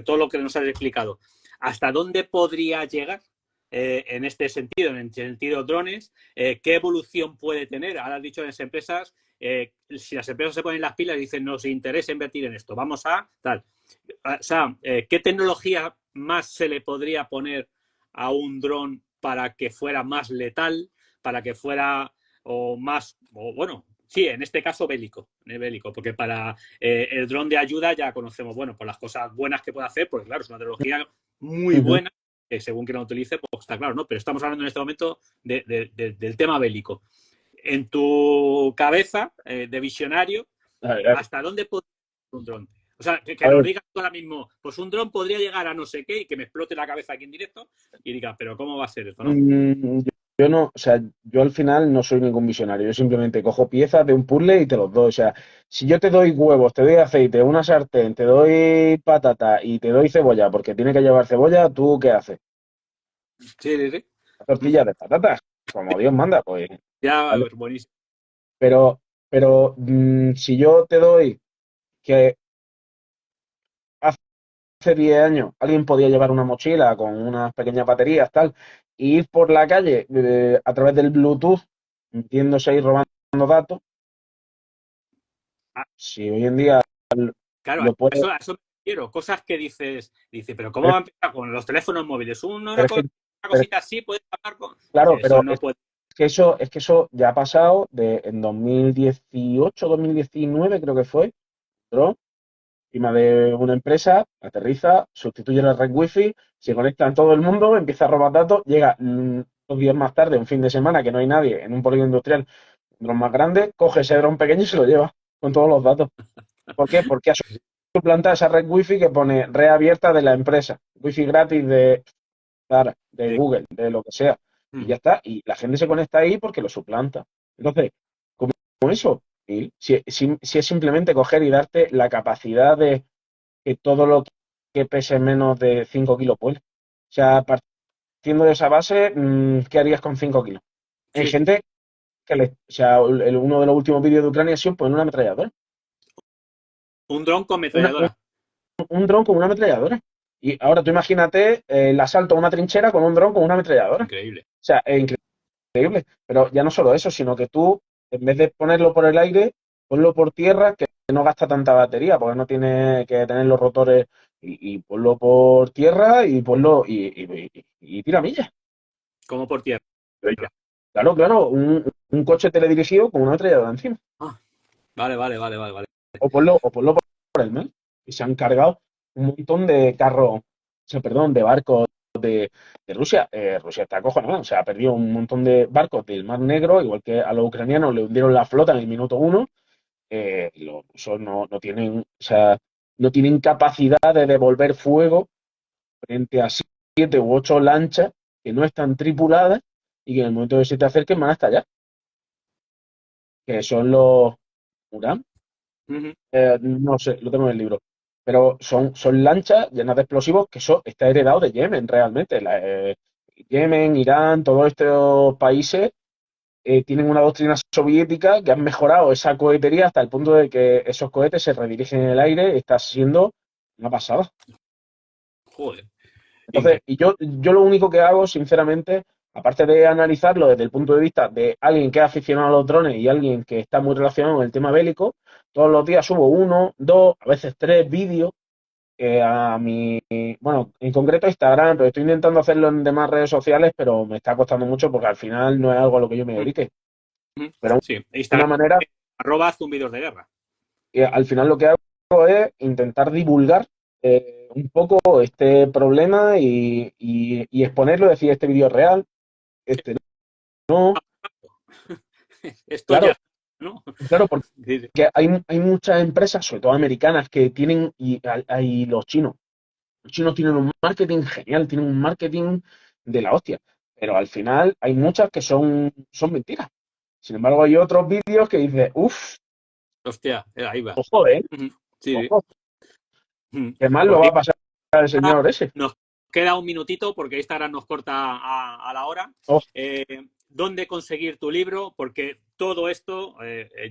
[SPEAKER 1] todo lo que nos has explicado. ¿Hasta dónde podría llegar en este sentido, en el sentido drones? ¿Qué evolución puede tener? Ahora has dicho en las empresas, si las empresas se ponen las pilas y dicen nos interesa invertir en esto, vamos a tal. O sea, ¿qué tecnología más se le podría poner a un dron para que fuera más letal, para que fuera o más, o bueno, sí, en este caso bélico, porque para el dron de ayuda ya conocemos, bueno, por las cosas buenas que puede hacer, porque claro, es una tecnología muy
[SPEAKER 2] Ujú.
[SPEAKER 1] buena, que según quien la utilice, pues está claro, ¿no? Pero estamos hablando en este momento del tema bélico. En tu cabeza de visionario, ¿hasta dónde puede ir un dron? O sea, que
[SPEAKER 2] A
[SPEAKER 1] nos
[SPEAKER 2] ver,
[SPEAKER 1] digas tú ahora mismo, pues un dron podría llegar a no sé qué y que me explote la cabeza aquí en directo y diga, pero ¿cómo va a ser esto, no?
[SPEAKER 2] yo yo no, o sea, yo al final no soy ningún visionario, yo simplemente cojo piezas de un puzzle y te los doy. O sea, si yo te doy huevos, te doy aceite, una sartén, te doy patata y te doy cebolla, porque tiene que llevar cebolla, ¿tú qué haces?
[SPEAKER 1] Sí, sí, sí.
[SPEAKER 2] Tortillas de patatas, como Dios manda, pues.
[SPEAKER 1] Ya,
[SPEAKER 2] Vale.
[SPEAKER 1] buenísimo.
[SPEAKER 2] Pero, si yo te doy que hace 10 años alguien podía llevar una mochila con unas pequeñas baterías, tal, y ir por la calle a través del Bluetooth, metiéndose y robando datos,
[SPEAKER 1] Ah,
[SPEAKER 2] si hoy en día
[SPEAKER 1] claro,
[SPEAKER 2] lo puedes,
[SPEAKER 1] a eso me refiero. Cosas que dice, pero ¿cómo
[SPEAKER 2] pero,
[SPEAKER 1] va a empezar con los teléfonos móviles?
[SPEAKER 2] pero es que,
[SPEAKER 1] Una
[SPEAKER 2] pero-
[SPEAKER 1] cosita así puede hablar con.
[SPEAKER 2] claro,
[SPEAKER 1] Dice, eso
[SPEAKER 2] pero
[SPEAKER 1] no puede.
[SPEAKER 2] es que eso ya ha pasado en 2018, 2019 creo que fue, entró encima de una empresa, aterriza, sustituye la red wifi, se conecta en todo el mundo, empieza a robar datos, llega 2 días más tarde, un fin de semana que no hay nadie en un polígono industrial, un dron más grande, coge ese dron pequeño y se lo lleva con todos los datos. ¿Por qué? Porque ha suplantado esa red wifi que pone red abierta de la empresa, wifi gratis de Zara, de
[SPEAKER 1] Sí.
[SPEAKER 2] Google, de lo que sea. Y
[SPEAKER 1] Mm.
[SPEAKER 2] ya está. Y la gente se conecta ahí porque lo suplanta. Entonces, como eso, si es simplemente coger y darte la capacidad de que todo lo que pese menos de 5 kilos vuele. O sea, partiendo de esa base, ¿qué harías con 5 kilos? Hay
[SPEAKER 1] Sí,
[SPEAKER 2] gente o sea, uno de los últimos vídeos de Ucrania ha sido poner una ametralladora.
[SPEAKER 1] un dron con
[SPEAKER 2] Una- un,
[SPEAKER 1] metralladora.
[SPEAKER 2] un dron con una ametralladora. Y ahora tú imagínate el asalto a una trinchera con un dron con una ametralladora. O
[SPEAKER 1] Increíble.
[SPEAKER 2] sea, es increíble. Pero ya no solo eso, sino que tú, en vez de ponerlo por el aire, ponlo por tierra, que no gasta tanta batería, porque no tiene que tener los rotores, y ponlo por tierra y ponlo y tira millas.
[SPEAKER 1] Como por tierra.
[SPEAKER 2] Pero ya. Claro, claro, un coche teledirigido con una ametralladora encima.
[SPEAKER 1] Ah, vale, vale, vale, vale, vale.
[SPEAKER 2] O ponlo por el mar. Y se han cargado un montón de carros, o sea, perdón, de barcos de Rusia. Rusia está acojonada, o sea, ha perdido un montón de barcos del Mar Negro, igual que a los ucranianos le hundieron la flota en el minuto uno. Los rusos no tienen, o sea, no tienen capacidad de devolver fuego frente a 7 u 8 lanchas que no están tripuladas y que en el momento que se te acerquen van a estallar, que son los Uran.
[SPEAKER 1] Ujú.
[SPEAKER 2] No sé, lo tengo en el libro. Pero son lanchas llenas de explosivos que eso está heredado de Yemen realmente. Yemen, Irán, todos estos países tienen una doctrina soviética que han mejorado esa cohetería hasta el punto de que esos cohetes se redirigen en el aire. Está siendo una pasada.
[SPEAKER 1] Joder,
[SPEAKER 2] Entonces,
[SPEAKER 1] increíble.
[SPEAKER 2] y yo lo único que hago, sinceramente, aparte de analizarlo desde el punto de vista de alguien que es aficionado a los drones y alguien que está muy relacionado con el tema bélico, todos los días subo 1, 2, a veces 3 vídeos bueno, en concreto a Instagram, pero estoy intentando hacerlo en demás redes sociales, pero me está costando mucho porque al final no es algo a lo que yo me dedique. Pero
[SPEAKER 1] Sí,
[SPEAKER 2] una
[SPEAKER 1] Instagram,
[SPEAKER 2] manera,
[SPEAKER 1] zumbidos de guerra.
[SPEAKER 2] al final lo que hago es intentar divulgar un poco este problema y exponerlo, decir, este vídeo es real, este no.
[SPEAKER 1] Esto
[SPEAKER 2] Claro,
[SPEAKER 1] ya, ¿no?
[SPEAKER 2] claro, porque
[SPEAKER 1] Sí, sí.
[SPEAKER 2] hay muchas empresas, sobre todo americanas, que tienen, y hay los chinos. Los chinos tienen un marketing genial, tienen un marketing de la hostia, pero al final hay muchas que son mentiras. Sin embargo, hay otros vídeos que dices, uff,
[SPEAKER 1] Hostia, ahí va.
[SPEAKER 2] ojo,
[SPEAKER 1] Ujú. Sí, sí.
[SPEAKER 2] ojo,
[SPEAKER 1] Ujú.
[SPEAKER 2] qué mal lo
[SPEAKER 1] Pues
[SPEAKER 2] va a
[SPEAKER 1] mira,
[SPEAKER 2] pasar el señor ese.
[SPEAKER 1] nos queda un minutito porque Instagram nos corta a la hora.
[SPEAKER 2] Oh,
[SPEAKER 1] Eh, ¿Dónde conseguir tu libro? Porque todo esto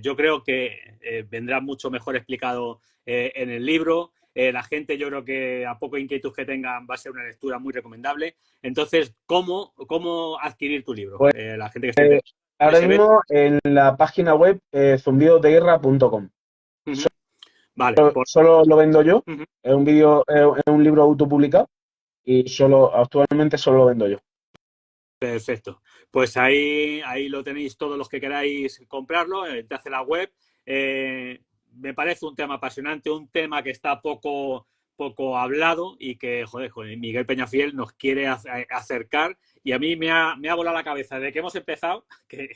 [SPEAKER 1] yo creo que vendrá mucho mejor explicado en el libro. La gente, yo creo que a poco inquietud que tengan, va a ser una lectura muy recomendable. Entonces, ¿cómo adquirir tu libro?
[SPEAKER 2] pues
[SPEAKER 1] La gente que esté interesada, ¿dónde
[SPEAKER 2] ahora
[SPEAKER 1] se ve?
[SPEAKER 2] mismo en la página web zumbidosdeguerra.com.
[SPEAKER 1] Ujú. Vale,
[SPEAKER 2] Solo lo vendo yo,
[SPEAKER 1] ujú.
[SPEAKER 2] es un libro autopublicado y actualmente solo lo vendo yo.
[SPEAKER 1] Perfecto. Pues ahí lo tenéis todos los que queráis comprarlo, te hace la web. Me parece un tema apasionante, un tema que está poco hablado y que, joder, Miguel Peñafiel nos quiere acercar. Y a mí me ha volado la cabeza desde que hemos empezado, que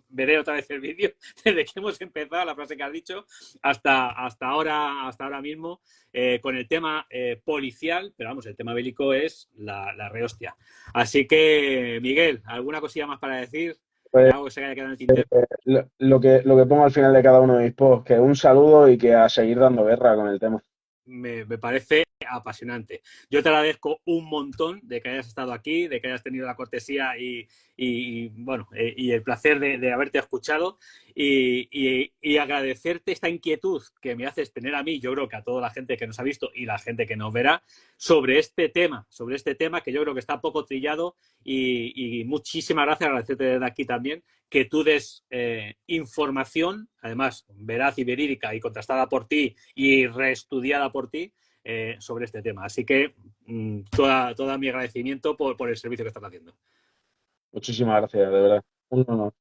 [SPEAKER 1] veré otra vez el vídeo, desde que hemos empezado, la frase que has dicho, hasta ahora mismo, con el tema policial, pero vamos, el tema bélico es la rehostia. Así que, Miguel, ¿alguna cosilla más para decir?
[SPEAKER 2] Pues,
[SPEAKER 1] Algo que se haya quedado en el tintero.
[SPEAKER 2] lo que pongo al final de cada uno de mis posts, que un saludo y que a seguir dando guerra con el tema.
[SPEAKER 1] Me parece apasionante. Yo te agradezco un montón de que hayas estado aquí, de que hayas tenido la cortesía bueno, y el placer de haberte escuchado y agradecerte esta inquietud que me haces tener a mí, yo creo que a toda la gente que nos ha visto y la gente que nos verá, sobre este tema que yo creo que está poco trillado y muchísimas gracias, agradecerte desde aquí también que tú des información, además veraz y verídica y contrastada por ti y reestudiada por ti sobre este tema. Así que todo mi agradecimiento por el servicio que estás haciendo.
[SPEAKER 2] Muchísimas gracias, de verdad. Un honor.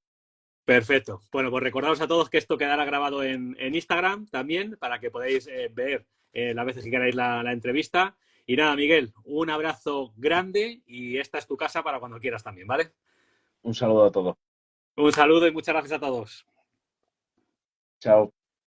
[SPEAKER 1] Perfecto. Bueno, pues recordaros a todos que esto quedará grabado en Instagram también para que podáis ver las veces que queráis la entrevista. Y nada, Miguel, un abrazo grande y esta es tu casa para cuando quieras también, ¿vale?
[SPEAKER 2] Un saludo a todos.
[SPEAKER 1] Un saludo y muchas gracias a todos.
[SPEAKER 2] Chao.